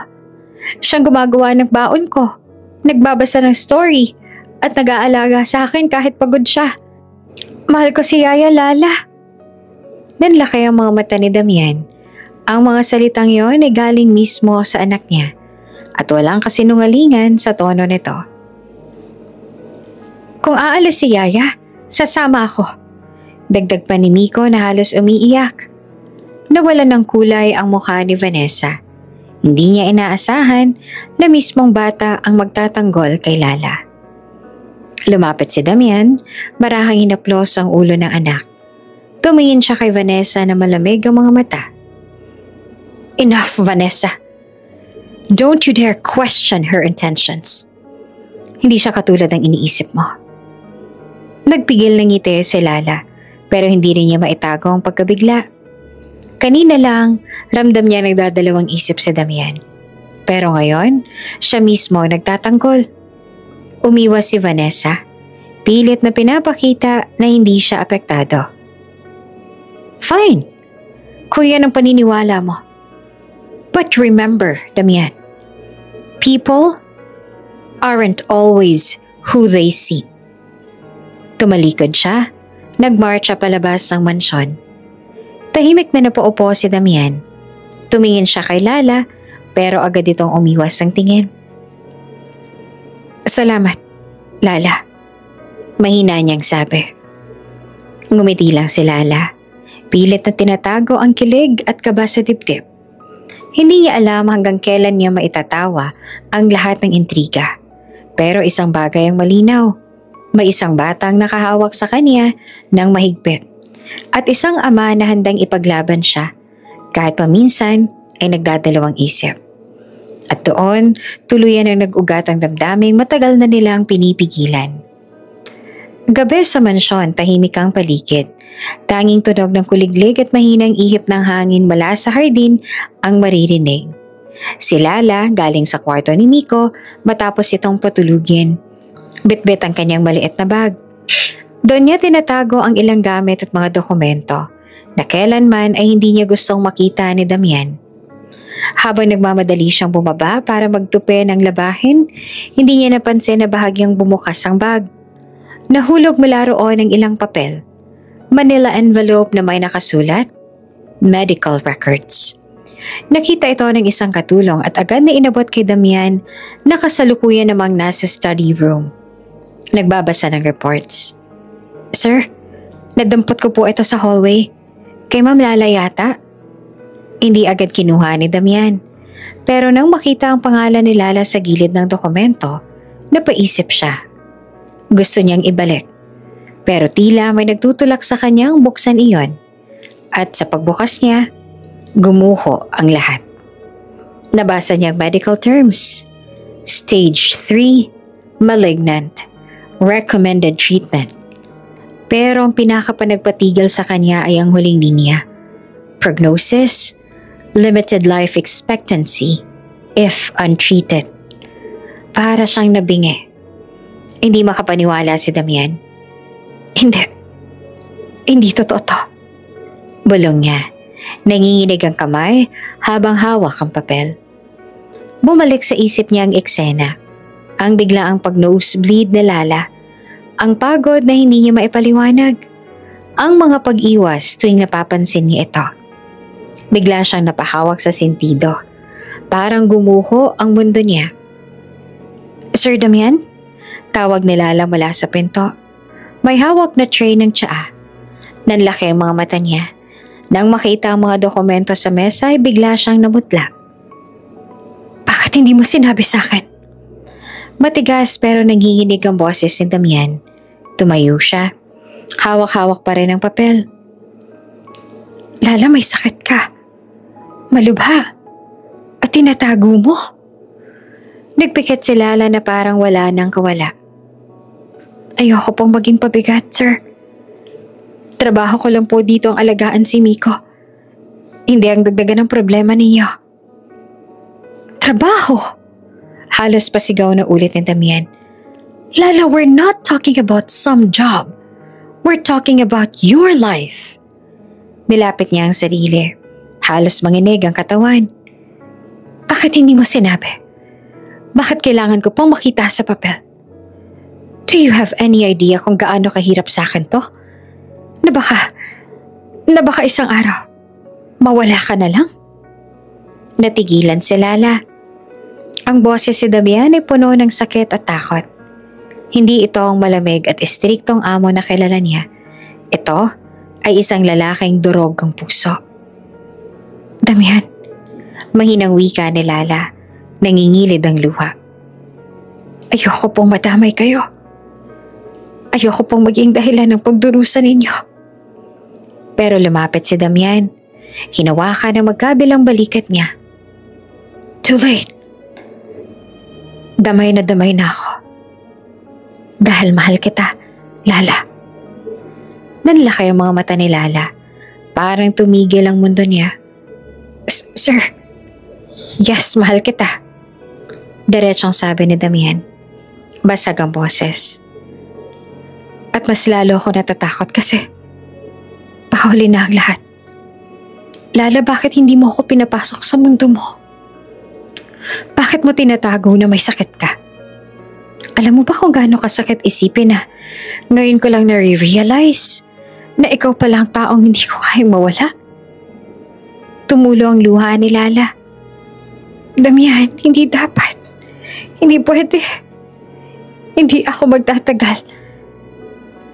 Siyang gumagawa ng baon ko. Nagbabasa ng story. At nag-aalaga sa akin kahit pagod siya. Mahal ko si Yaya Lala. Nanlaki ang mga mata ni Damian. Ang mga salitang yon ay galing mismo sa anak niya. At walang kasinungalingan sa tono nito. Kung aalis si Yaya, sasama ako. Dagdag pa ni Miko na halos umiiyak. Nawalan ng kulay ang mukha ni Vanessa. Hindi niya inaasahan na mismong bata ang magtatanggol kay Lala. Lumapit si Damian, marahang hinaplos ang ulo ng anak. Tumingin siya kay Vanessa na malamig ang mga mata. Enough, Vanessa. Don't you dare question her intentions. Hindi siya katulad ng iniisip mo. Nagpigil ng ngiti si Lala, pero hindi rin niya maitago ang pagkabigla. Kanina lang, ramdam niya nagdadalawang isip si Damian. Pero ngayon, siya mismo ang nagtatanggol. Umiwas si Vanessa, pilit na pinapakita na hindi siya apektado. Fine, kung yan ang paniniwala mo. But remember, Damian, people aren't always who they seem. Tumalikod siya, nagmarcha palabas ng mansyon. Tahimik na napaupo si Damian. Tumingin siya kay Lala, pero agad itong umiwas ng tingin. Salamat, Lala. Mahina niyang sabi. Ngumiti lang si Lala. Pilit na tinatago ang kilig at kaba sa dibdib. Hindi niya alam hanggang kailan niya maitatawa ang lahat ng intriga. Pero isang bagay ang malinaw. May isang batang nakahawak sa kanya ng mahigpit. At isang ama na handang ipaglaban siya kahit paminsan ay nagdadalawang isip. At doon, tuluyan ang nag-ugat ang damdaming matagal na nilang pinipigilan. Gabi sa mansyon, tahimik ang paligid. Tanging tunog ng kuliglig at mahinang ihip ng hangin mula sa hardin ang maririnig. Si Lala galing sa kwarto ni Miko matapos itong patulugin. Bitbit ang kanyang maliit na bag. Doon niya tinatago ang ilang gamit at mga dokumento na kailanman ay hindi niya gustong makita ni Damian. Habang nagmamadali siyang bumaba para magtupi ng labahin, hindi niya napansin na bahagyang bumukas ang bag. Nahulog mula roon ang ilang papel. Manila envelope na may nakasulat, medical records. Nakita ito ng isang katulong at agad na inabot kay Damian na kasalukuyan namang nasa study room. Nagbabasa ng reports. Sir, nadampot ko po ito sa hallway. Kay Ma'am Lala yata? Hindi agad kinuha ni Damian. Pero nang makita ang pangalan ni Lala sa gilid ng dokumento, napaisip siya. Gusto niyang ibalik. Pero tila may nagtutulak sa kanyang buksan iyon. At sa pagbukas niya, gumuho ang lahat. Nabasa niyang medical terms. Stage 3, malignant, recommended treatment. Pero ang pinakapanagpatigil sa kanya ay ang huling linya. Prognosis, limited life expectancy if untreated. Para siyang nabingi. Hindi makapaniwala si Damian. Hindi totoo to. Bulong niya. Nanginginig ang kamay habang hawak ang papel. Bumalik sa isip niya ang eksena. Ang biglaang pag-nosebleed ni Lala. Ang pagod na hindi niya maipaliwanag. Ang mga pag-iwas tuwing napapansin niya ito. Bigla siyang napahawak sa sentido. Parang gumuho ang mundo niya. Sir Damian? Tawag ni Lala mula sa pinto. May hawak na tray ng tsaa. Nanlaki ang mga mata niya. Nang makita ang mga dokumento sa mesa ay bigla siyang namutla. Bakit hindi mo sinabi sa akin? Matigas pero nanginginig ang boses ni Damian. Tumayo siya. Hawak-hawak pa rin ang papel. Lala, may sakit ka. Malubha. At tinatago mo. Nagpikit si Lala na parang wala nang kawala. Ayoko pong maging pabigat, sir. Trabaho ko lang po dito ang alagaan si Miko. Hindi ang dagdagan ng problema ninyo. Trabaho? Halos pasigaw na ulit ni Damian. Lala, we're not talking about some job. We're talking about your life. Nilapit niya ang sarili. Halos manginig ang katawan. Bakit hindi mo sinabi? Bakit kailangan ko pang makita sa papel? Do you have any idea kung gaano kahirap sa akin to? Na baka isang araw, mawala ka na lang? Natigilan si Lala. Ang boses si Damian ay puno ng sakit at takot. Hindi ito ang malamig at istriktong amo na kilala niya. Ito ay isang lalaking durog ang puso. Damian, mahinang wika ni Lala, nangingilid ang luha. Ayoko pong madamay kayo. Ayoko pong maging dahilan ng pagdurusa ninyo. Pero lumapit si Damian. Hinawakan ang magkabilang balikat niya. Too late. Damay na ako. Dahil mahal kita, Lala. Nanlaki ang mga mata ni Lala. Parang tumigil ang mundo niya. Sir. Yes, mahal kita. Diretsong sabi ni Damian. Basag ang boses. At mas lalo ako natatakot kasi baka huli na ang lahat. Lala, bakit hindi mo ako pinapasok sa mundo mo? Bakit mo tinatago na may sakit ka? Alam mo ba kung gaano kasakit isipin na ngayon ko lang na-realize na ikaw pala ang taong hindi ko kayang mawala? Tumulo ang luha ni Lala. Damian, hindi dapat. Hindi pwede. Hindi ako magtatagal.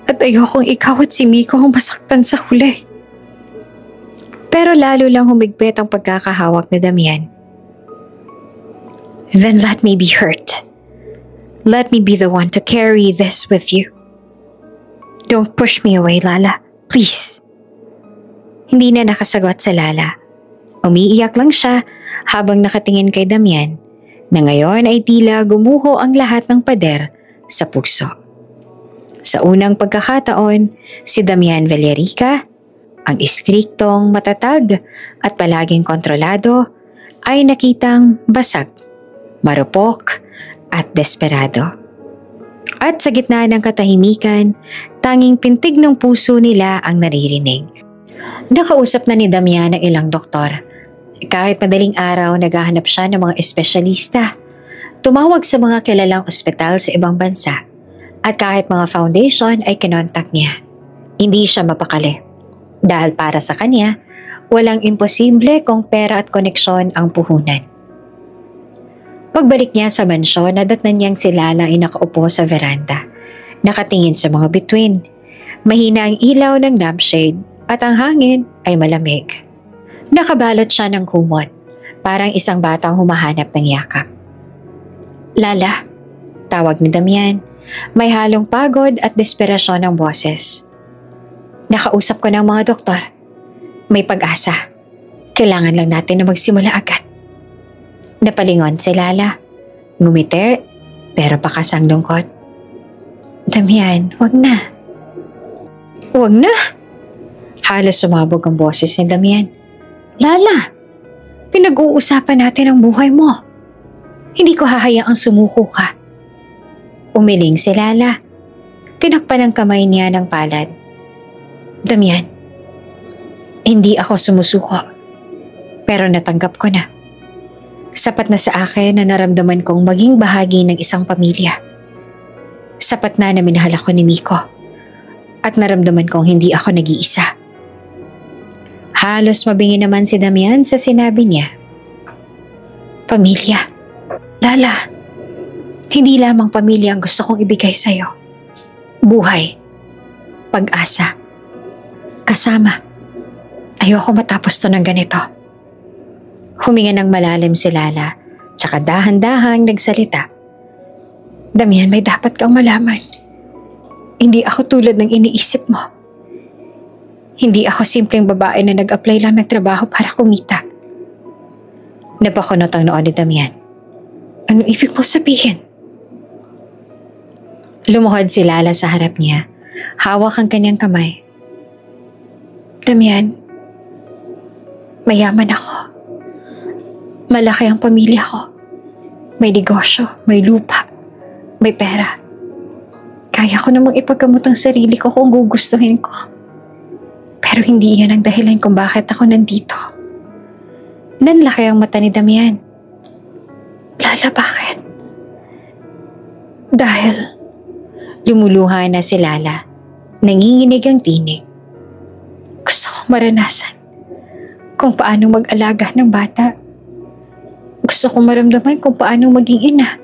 At ayokong ikaw at si Miko ang masaktan sa huli. Pero lalo lang humigpit ang pagkakahawak ni Damian. Then let me be hurt. Let me be the one to carry this with you. Don't push me away, Lala. Please. Hindi na nakasagot sa Lala. Umiiyak lang siya habang nakatingin kay Damian na ngayon ay tila gumuho ang lahat ng pader sa puso. Sa unang pagkakataon, si Damian Villarica, ang istriktong, matatag at palaging kontrolado, ay nakitang basag, marupok at desperado. At sa gitna ng katahimikan, tanging pintig ng puso nila ang naririnig. Nakausap na ni Damian ang ilang doktor. Kahit madaling araw, naghahanap siya ng mga espesyalista. Tumawag sa mga kilalang ospital sa ibang bansa. At kahit mga foundation ay kinontak niya. Hindi siya mapakali. Dahil para sa kanya, walang imposible kung pera at koneksyon ang puhunan. Pagbalik niya sa mansyon, nadatnan niyang si Lala ay nakaupo sa veranda. Nakatingin sa mga bituin. Mahina ang ilaw ng lampshade at ang hangin ay malamig. Nakabalot siya ng kumot, parang isang batang humahanap ng yakap. Lala, tawag ni Damian. May halong pagod at desperasyon ng boses. Nakausap ko ng mga doktor. May pag-asa. Kailangan lang natin na magsimula agad. Napalingon si Lala. Ngumiti, pero pakasang lungkot. Damian, wag na. Wag na? Halos sumabog ang boses ni Damian. Lala, pinag-uusapan natin ang buhay mo. Hindi ko hahayaang sumuko ka. Umiling si Lala. Tinakpan ang kamay niya ng palad. Damian, hindi ako sumusuko. Pero natanggap ko na. Sapat na sa akin na naramdaman kong maging bahagi ng isang pamilya. Sapat na minahal ako ni Miko. At naramdaman kong hindi ako nag-iisa. Halos mabingi naman si Damian sa sinabi niya. Pamilya. Lala, hindi lamang pamilya ang gusto kong ibigay sa'yo. Buhay. Pag-asa. Kasama. Ayoko matapos to ng ganito. Huminga ng malalim si Lala, tsaka dahan-dahang nagsalita. Damian, may dapat kang malaman. Hindi ako tulad ng iniisip mo. Hindi ako simpleng babae na nag-apply lang ng trabaho para kumita. Napakunot ang noo ni Damian. Anong ibig mo sabihin? Lumuhod si Lala sa harap niya. Hawak ang kanyang kamay. Damian, mayaman ako. Malaki ang pamilya ko. May negosyo, may lupa, may pera. Kaya ko namang ipaggamot ang sarili ko kung gugustuhin ko. Pero hindi iyan ang dahilan kung bakit ako nandito. Nanlaki ang mata ni Damian. Lala, bakit? Dahil lumuluha na si Lala. Nanginginig ang tinig. Gusto ko maranasan kung paano mag-alaga ng bata. Gusto ko maramdaman kung paano maging ina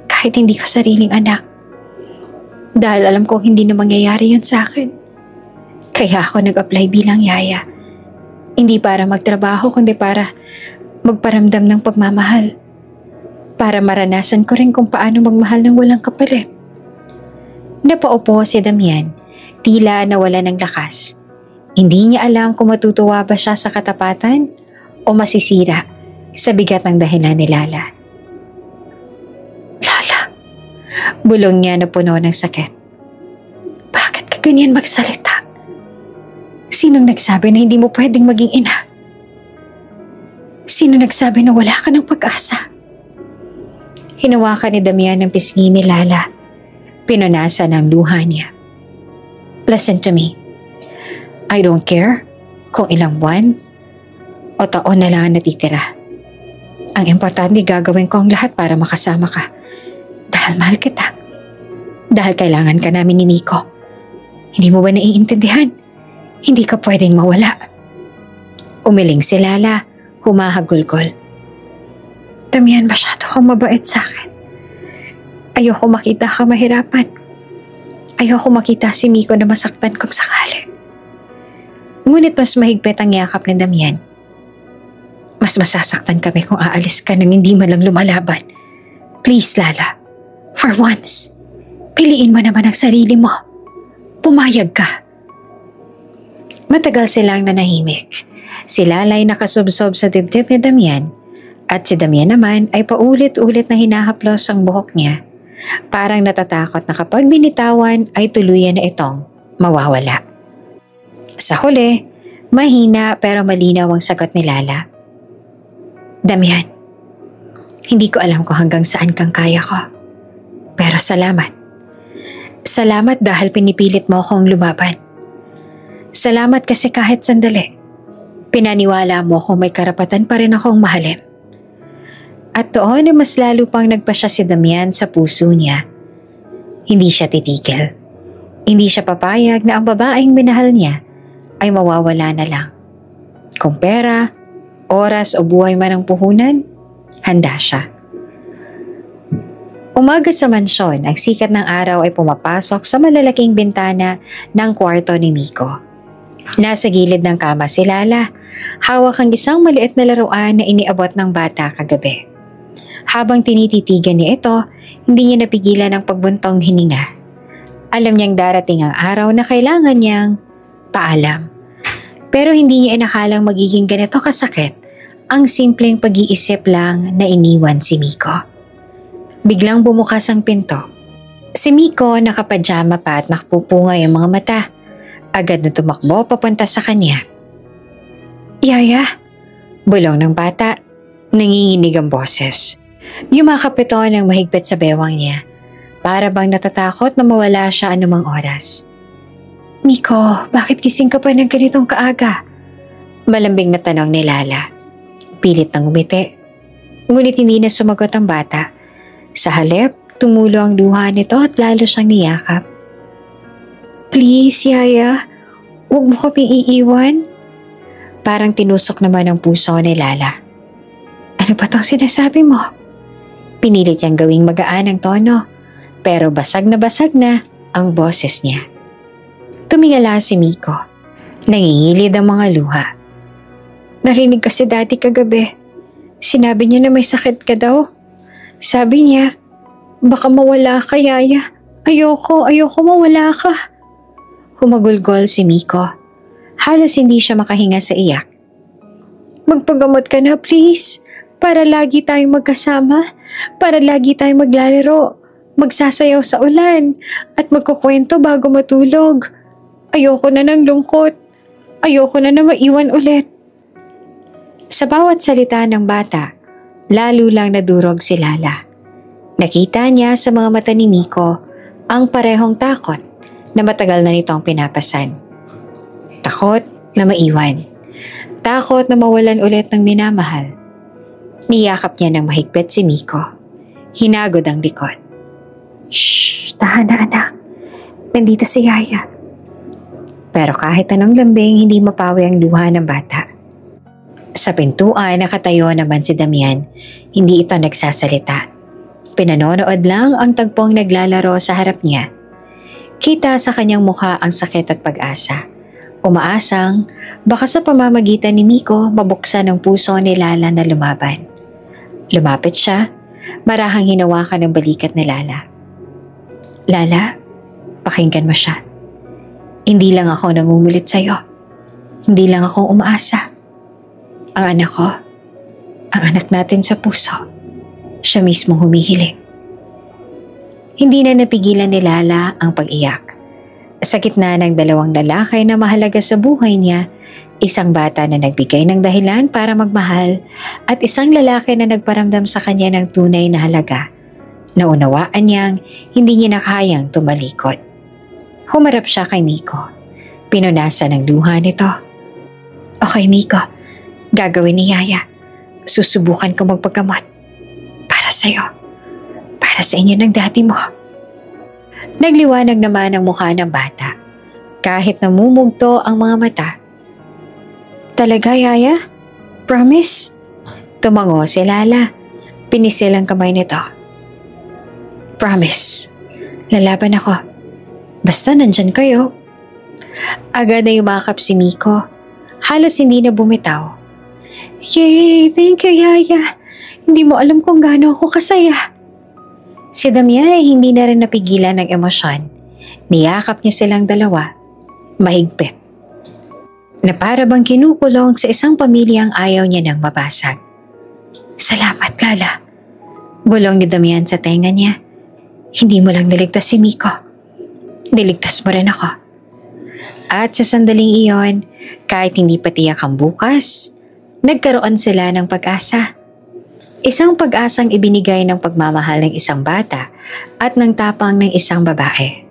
kahit hindi ko sariling anak. Dahil alam kong hindi na mangyayari yun sa akin. Kaya ako nag-apply bilang yaya. Hindi para magtrabaho kundi para magparamdam ng pagmamahal. Para maranasan ko rin kung paano magmahal ng walang kapalit. Napaupo si Damian, tila nawala ng lakas. Hindi niya alam kung matutuwa ba siya sa katapatan o masisira sa bigat ng dahilan ni Lala. Lala, bulong niya na puno ng sakit. Bakit ka ganyan magsalita? Sinong nagsabi na hindi mo pwedeng maging ina? Sino nagsabi na wala ka ng pag-asa? Hinawakan ni Damian ang pisngi ni Lala. Pinunasan ang luha niya. Listen to me. I don't care kung ilang buwan o taon na lang ang natitira. Ang importante, gagawin ko ang lahat para makasama ka. Dahil mahal kita. Dahil kailangan ka namin ni Miko. Hindi mo ba naiintindihan? Hindi ka pwedeng mawala. Umiling si Lala, humahagulgol. Damian, masyado kang mabait sa akin. Ayoko makita ka mahirapan. Ayoko makita si Miko na masaktan kung sakali. Ngunit mas mahigpit ang yakap ni Damian. Mas masasaktan kami kung aalis ka nang hindi man lang lumalaban. Please, Lala. For once, piliin mo naman ang sarili mo. Pumayag ka. Matagal silang nanahimik. Si Lala ay nakasubsob sa dibdib ni Damian at si Damian naman ay paulit-ulit na hinahaplos ang buhok niya. Parang natatakot na kapag binitawan ay tuluyan na itong mawawala. Sa huli, mahina pero malinaw ang sagot ni Lala. Damian, hindi ko alam kung hanggang saan kang kaya ko. Pero salamat. Salamat dahil pinipilit mo akong lumaban. Salamat kasi kahit sandali, pinaniwala mo kung may karapatan pa rin akong mahalin. At doon ay mas lalo pang nagpasya si Damian sa puso niya. Hindi siya titigil. Hindi siya papayag na ang babaeng minahal niya ay mawawala na lang. Kung pera, oras o buhay man ang puhunan, handa siya. Umaga sa mansyon, ang sikat ng araw ay pumapasok sa malalaking bintana ng kwarto ni Miko. Nasa gilid ng kama si Lala, hawak ang isang maliit na laruan na iniabot ng bata kagabi. Habang tinititigan niya ito, hindi niya napigilan ang pagbuntong hininga. Alam niyang darating ang araw na kailangan niyang paalam. Pero hindi niya inakalang magiging ganito kasakit ang simpleng pag-iisip lang na iniwan si Miko. Biglang bumukas ang pinto. Si Miko nakapajama pa at nakapupungay ang mga mata. Agad na tumakbo papunta sa kanya. Yaya, bulong ng bata, nanginginig ang boses. Yumakap ito ng mahigpit sa bewang niya. Para bang natatakot na mawala siya anumang oras. Miko, bakit gising ka pa ng ganitong kaaga? Malambing na tanong ni Lala. Pilit nang umiti. Ngunit hindi na sumagot ang bata. Sa halip, tumulo ang luha nito at lalo siyang niyakap. Please, Yaya, huwag mo kaming iiwan. Parang tinusok naman ang puso ni Lala. Ano ba itong sinasabi mo? Pinilit niyang gawing magaan ang tono, pero basag na ang boses niya. Tumingala si Miko. Nangingilid ang mga luha. Narinig ko si Daddy kagabi. Sinabi niya na may sakit ka daw. Sabi niya, baka mawala ka, Yaya. Ayoko mawala ka. Humagulgol si Miko. Halos hindi siya makahinga sa iyak. Magpagamot ka na, please. Para lagi tayong magkasama. Para lagi tayong maglalaro. Magsasayaw sa ulan. At magkukwento bago matulog. Ayoko na ng lungkot. Ayoko na maiwan ulit. Sa bawat salita ng bata, lalo lang nadurog si Lala. Nakita niya sa mga mata ni Miko ang parehong takot na matagal na nitong pinapasan. Takot na maiwan. Takot na mawalan ulit ng minamahal. Niyakap niya ng mahigpit si Miko. Hinagod ang likod. Shh! Tahan na anak. Nandito si Yaya. Pero kahit anong lambing, hindi mapawi ang luha ng bata. Sa pintuan, nakatayo naman si Damian. Hindi ito nagsasalita. Pinanonood lang ang tagpong naglalaro sa harap niya. Kita sa kanyang mukha ang sakit at pag-asa. Umaasang, baka sa pamamagitan ni Miko, mabuksan ang puso ni Lala na lumaban. Lumapit siya, marahang hinawakan ng balikat ni Lala. Lala, pakinggan mo siya. Hindi lang ako nangungulit sa'yo. Hindi lang ako umaasa. Ang anak ko, ang anak natin sa puso, siya mismo humihiling. Hindi na napigilan ni Lala ang pag-iyak. Sa gitna ng dalawang lalaki na mahalaga sa buhay niya, isang bata na nagbigay ng dahilan para magmahal at isang lalaki na nagparamdam sa kanya ng tunay na halaga. Naunawaan niyang hindi niya nakayang tumalikod. Humarap siya kay Miko. Pinunasan ng luha nito. Okay, Miko. Gagawin ni Yaya. Susubukan ko magpagamot. Para sa'yo. Para sa inyo ng dati mo. Nagliwanag naman ang mukha ng bata. Kahit namumugto ang mga mata. Talaga, Yaya? Promise? Tumango si Lala. Pinisil ang kamay nito. Promise. Lalaban ako. Basta nandyan kayo. Agad na yumakap si Miko. Halos hindi na bumitaw. Yay! Thank you, Yaya. Hindi mo alam kung gaano ako kasaya. Si Damian ay hindi na rin napigilan ng emosyon. Niyakap niya silang dalawa. Mahigpit. Na para bang kinukulong sa isang pamilyang ayaw niya nang mabasag. Salamat, Lala. Bulong ni Damian sa tenga niya. Hindi mo lang niligtas si Miko. Niligtas mo rin ako. At sa sandaling iyon, kahit hindi pa tiyak ang bukas, nagkaroon sila ng pag-asa. Isang pag-asang ibinigay ng pagmamahal ng isang bata at ng tapang ng isang babae.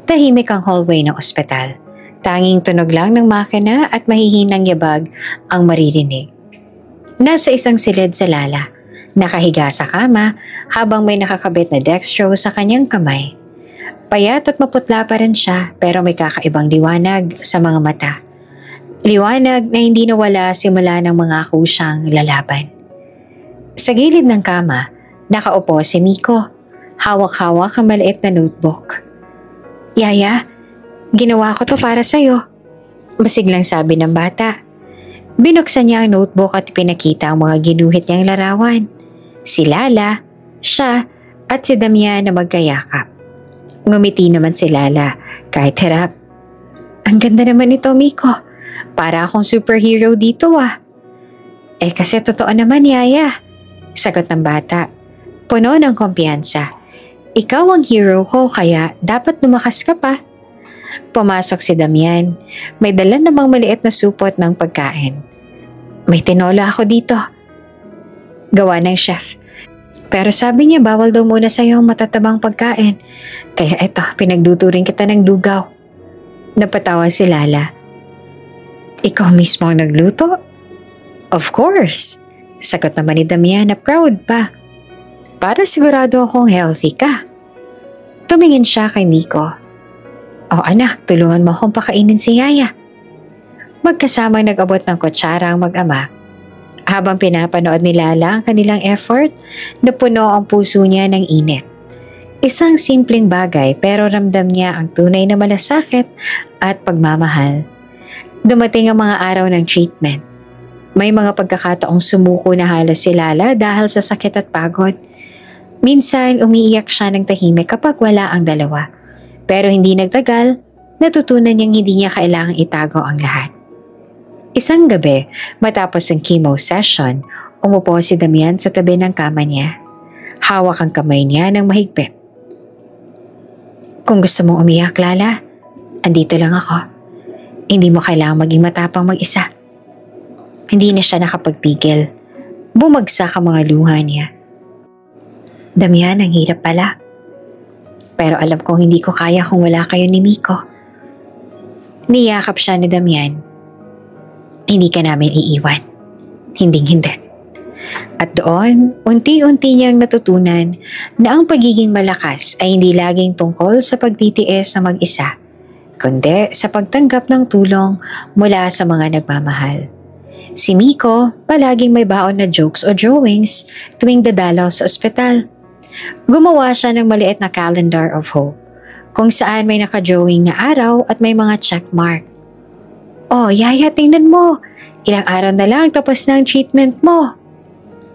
Tahimik ang hallway ng ospital. Tanging tunog lang ng makina at mahihinang yabag ang maririnig. Nasa isang silid sa Lala, nakahiga sa kama habang may nakakabit na dextro sa kanyang kamay. Payat at maputla pa rin siya pero may kakaibang liwanag sa mga mata. Liwanag na hindi nawala simula ng mga kusang lalaban. Sa gilid ng kama, nakaupo si Miko. Hawak-hawak ang maliit na notebook. Yaya, ginawa ko to para sa'yo. Masiglang sabi ng bata. Binuksan niya ang notebook at pinakita ang mga ginuhit niyang larawan. Si Lala, siya at si Damian na magkayakap. Ngumiti naman si Lala kahit hirap. Ang ganda naman ito, Miko. Para akong superhero dito ah. Kasi totoo naman, Yaya. Sagot ng bata. Puno ng kumpiyansa. Ikaw ang hero ko kaya dapat lumakas ka pa. Pumasok si Damian. May dala namang maliit na supot ng pagkain. May tinola ako dito. Gawa ng chef. Pero sabi niya bawal daw muna sa'yo ang matatabang pagkain. Kaya eto, pinagduturing kita ng lugaw. Napatawa si Lala. Ikaw mismo ang nagluto? Of course. Sagot naman ni Damian na proud pa. Para sigurado akong healthy ka. Tumingin siya kay Miko. O anak, tulungan mo akong pakainin si Yaya. Magkasamang nag-abot ng kutsara ang mag-ama. Habang pinapanood ni Lala ang kanilang effort, napuno ang puso niya ng init. Isang simpleng bagay pero ramdam niya ang tunay na malasakit at pagmamahal. Dumating ang mga araw ng treatment. May mga pagkakataong sumuko na halos si Lala dahil sa sakit at pagod. Minsan umiiyak siya ng tahimik kapag wala ang dalawa. Pero hindi nagtagal, natutunan niyang hindi niya kailangang itago ang lahat. Isang gabi, matapos ang chemo session, umupo si Damian sa tabi ng kama niya. Hawak ang kamay niya ng mahigpit. Kung gusto mong umiyak, Lala, andito lang ako. Hindi mo kailangang maging matapang mag-isa. Hindi na siya nakapagpigil. Bumagsak ang mga luha niya. Damian, ang hirap pala. Pero alam kong hindi ko kaya kung wala kayo ni Miko. Niyakap siya ni Damian. Hindi ka namin iiwan. Hinding-hindi. At doon, unti-unti niyang natutunan na ang pagiging malakas ay hindi laging tungkol sa pagtitiis na mag-isa, kundi sa pagtanggap ng tulong mula sa mga nagmamahal. Si Miko, palaging may baon na jokes o drawings tuwing dadalaw sa ospital. Gumawa siya ng maliit na calendar of hope, kung saan may naka-drawing na araw at may mga checkmark. Oh, Yaya, tingnan mo. Ilang araw na lang tapos na ang treatment mo.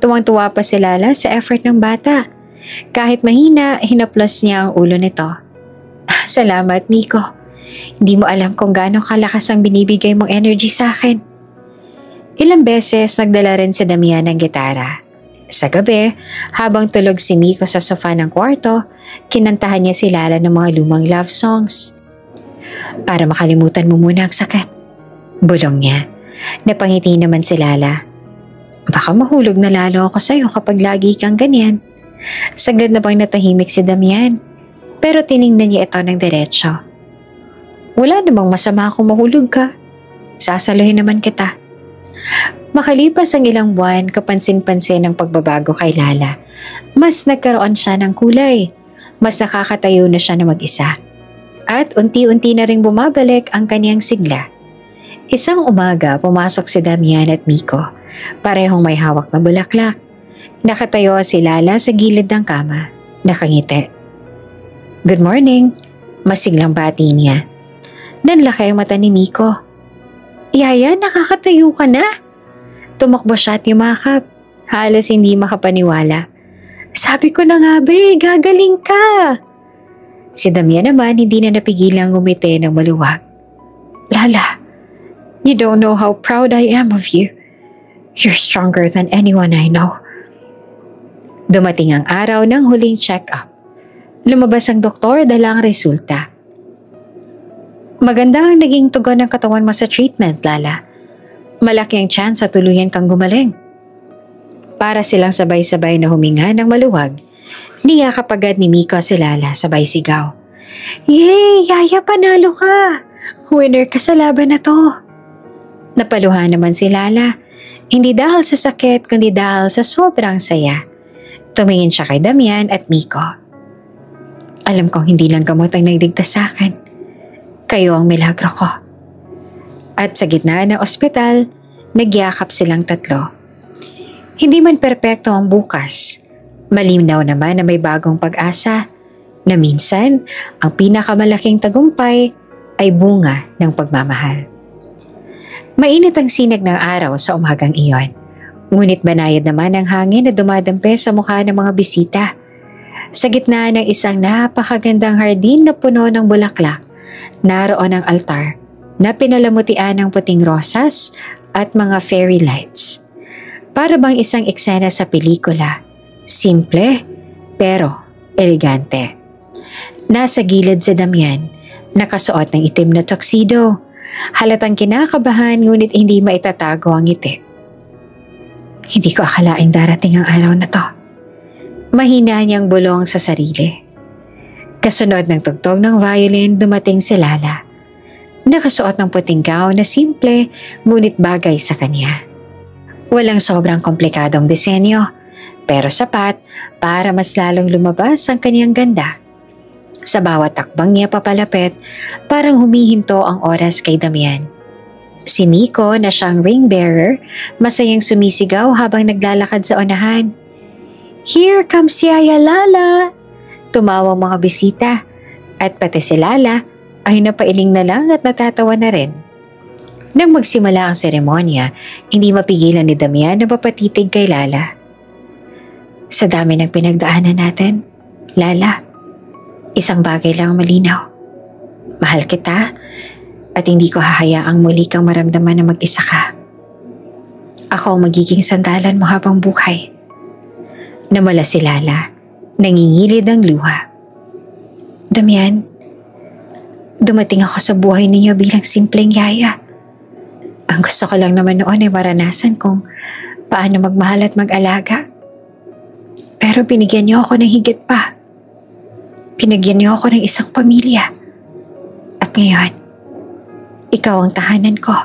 Tuwang-tuwa pa si Lala sa effort ng bata. Kahit mahina, hinaplos niya ang ulo nito. Salamat, Miko. Hindi mo alam kung gaano kalakas ang binibigay mong energy sa akin. Ilang beses nagdala rin si Damian ng gitara. Sa gabi, habang tulog si Miko sa sofa ng kwarto, kinantahan niya si Lala ng mga lumang love songs. Para makalimutan mo muna ang sakit. Bulong niya. Napangiti naman si Lala. Baka mahulog na lalo ako sa'yo kapag lagi kang ganyan. Saglit na bang natahimik si Damian, pero tiningnan niya ito ng diretsyo. Wala namang masama kung mahulog ka. Sasaluhin naman kita. Makalipas ang ilang buwan, kapansin-pansin ang pagbabago kay Lala. Mas nagkaroon siya ng kulay. Mas nakakatayo na siya na mag-isa. At unti-unti na ring bumabalik ang kanyang sigla. Isang umaga, pumasok si Damian at Miko. Parehong may hawak na bulaklak. Nakatayo si Lala sa gilid ng kama. Nakangiti. Good morning. Masiglang bati niya. Nanlaki ang mata ni Miko. Yaya, nakakatayo ka na? Tumakbo siya at yumakap. Halos hindi makapaniwala. Sabi ko na nga be, gagaling ka. Si Damian naman hindi na napigilang ngumiti ng maluwag. Lala, you don't know how proud I am of you. You're stronger than anyone I know. Dumating ang araw ng huling check-up. Lumabas ang doktor dala ang resulta. Maganda ang naging tugon ng katawan mo sa treatment, Lala. Malaki ang chance sa tuluyan kang gumaling. Para silang sabay-sabay na huminga ng maluwag, niyakap agad ni Miko si Lala sabay sigaw. Yay! Yaya, panalo ka! Winner ka sa laban na to! Napaluhan naman si Lala, hindi dahil sa sakit kundi dahil sa sobrang saya. Tumingin siya kay Damian at Miko. Alam kong hindi lang gamot ang nagligtas sa akin. Kayo ang milagro ko. At sa gitna ng ospital, nagyakap silang tatlo. Hindi man perpekto ang bukas. Malinaw naman na may bagong pag-asa na minsan ang pinakamalaking tagumpay ay bunga ng pagmamahal. Mainit ang sinag ng araw sa umagang iyon. Ngunit banayad naman ang hangin na dumadampi sa mukha ng mga bisita. Sa gitna ng isang napakagandang hardin na puno ng bulaklak, naroon ang altar na pinalamutian ng puting rosas at mga fairy lights. Para bang isang eksena sa pelikula. Simple, pero elegante. Nasa gilid si Damian, nakasuot ng itim na tuxedo. Halatang kinakabahan ngunit hindi maitatago ang ngiti. Hindi ko akalaing darating ang araw na to. Mahina niyang bulong sa sarili. Kasunod ng tugtog ng violin, dumating si Lala. Nakasuot ng puting gown na simple ngunit bagay sa kanya. Walang sobrang komplikadong disenyo, pero sapat para mas lalong lumabas ang kanyang ganda. Sa bawat takbang niya papalapit, parang humihinto ang oras kay Damian. Si Miko na siyang ring bearer, masayang sumisigaw habang naglalakad sa unahan. Here comes Yaya Lala! Tumawa mga bisita at pati si Lala ay napailing na lang at natatawa na rin. Nang magsimula ang seremonya, hindi mapigilan ni Damian na mapatitig kay Lala. Sa dami ng pinagdaanan natin, Lala, isang bagay lang malinaw. Mahal kita at hindi ko hahayaang muli kang maramdaman na mag-isa ka. Ako ang magiging sandalan mo habang buhay. Namala si Lala, nangingilid ang luha. Damian, dumating ako sa buhay ninyo bilang simpleng yaya. Ang gusto ko lang naman noon ay maranasan kung paano magmahal at mag-alaga. Pero binigyan niyo ako ng higit pa. Pinagyan niyo ako ng isang pamilya. At ngayon, ikaw ang tahanan ko.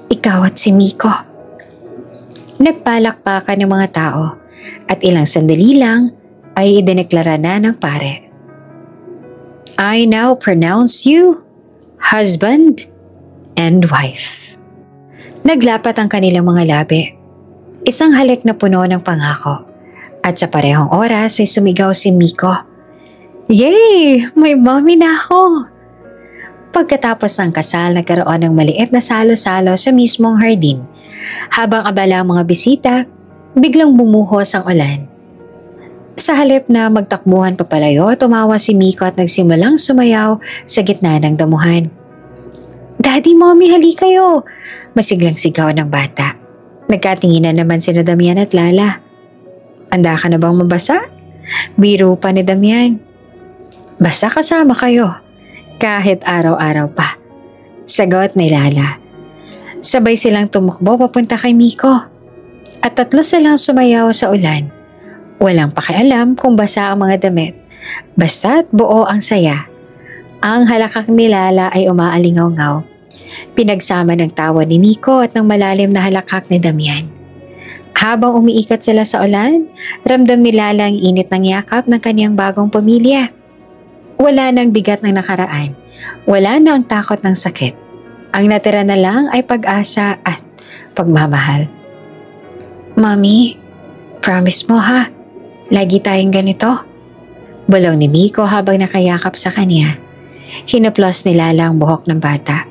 Ikaw at si Miko. Nagpalakpakan ng mga tao at ilang sandali lang ay idineklara na ng pare. I now pronounce you husband and wife. Naglapat ang kanilang mga labi. Isang halik na puno ng pangako. At sa parehong oras ay sumigaw si Miko. Yay! May mommy na ako! Pagkatapos ng kasal, nagkaroon ng maliit na salo-salo sa mismong hardin. Habang abala ang mga bisita, biglang bumuhos ang ulan. Sa halip na magtakbuhan papalayo, tumawa si Miko at nagsimulang sumayaw sa gitna ng damuhan. "Daddy, Mommy, hali kayo!" Masiglang sigaw ng bata. Nagkatinginan naman sina Damian at Lala. "Handa ka na bang mabasa?" Biro pa ni Damian. "Basta kasama kayo, kahit araw-araw pa," sagot ni Lala. Sabay silang tumakbo papunta kay Miko. At tatlo silang sumayaw sa ulan. Walang pakialam kung basa ang mga damit, basta't buo ang saya. Ang halakak ni Lala ay umaalingaw-ngaw. Pinagsama ng tawa ni Miko at ng malalim na halakak ni Damian. Habang umiikot sila sa ulan, ramdam ni Lala ang init ng yakap ng kanyang bagong pamilya. Wala nang bigat ng nakaraan. Wala na ang takot ng sakit. Ang natira na lang ay pag-asa at pagmamahal. "Mommy, promise mo ha, lagi tayong ganito?" Bulong ni Miko habang nakayakap sa kanya. Hinaplos ni Lala ang buhok ng bata.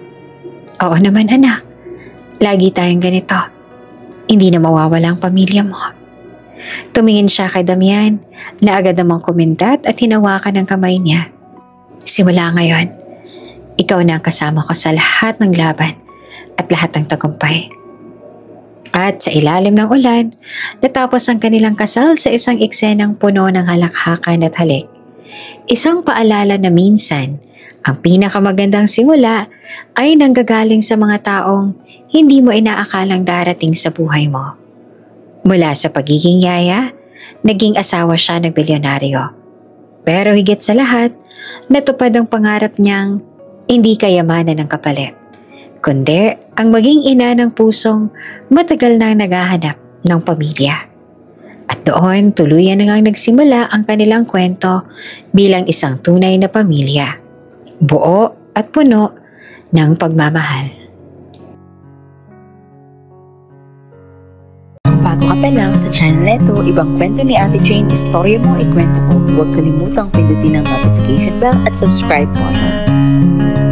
"Oo naman anak, lagi tayong ganito. Hindi na mawawala ang pamilya mo." Tumingin siya kay Damian na agad namang kumintat at hinawakan ang kamay niya. "Simula ngayon, ikaw na ang kasama ko sa lahat ng laban at lahat ng tagumpay." At sa ilalim ng ulan, natapos ang kanilang kasal sa isang eksenang puno ng halakhakan at halik. Isang paalala na minsan, ang pinakamagandang simula ay nanggagaling sa mga taong hindi mo inaakalang darating sa buhay mo. Mula sa pagiging yaya, naging asawa siya ng bilyonaryo. Pero higit sa lahat, natupad ang pangarap niyang hindi kayamanan ng kapalit, kundi ang maging ina ng pusong matagal nang naghahanap ng pamilya. At doon tuluyan na ngang nagsimula ang kanilang kwento bilang isang tunay na pamilya, buo at puno ng pagmamahal. Bago ka pa lang sa channel neto, ibang kwento ni Ate Jane, istorya mo, ikwento ko. Huwag kalimutang pindutin ang notification bell at subscribe button.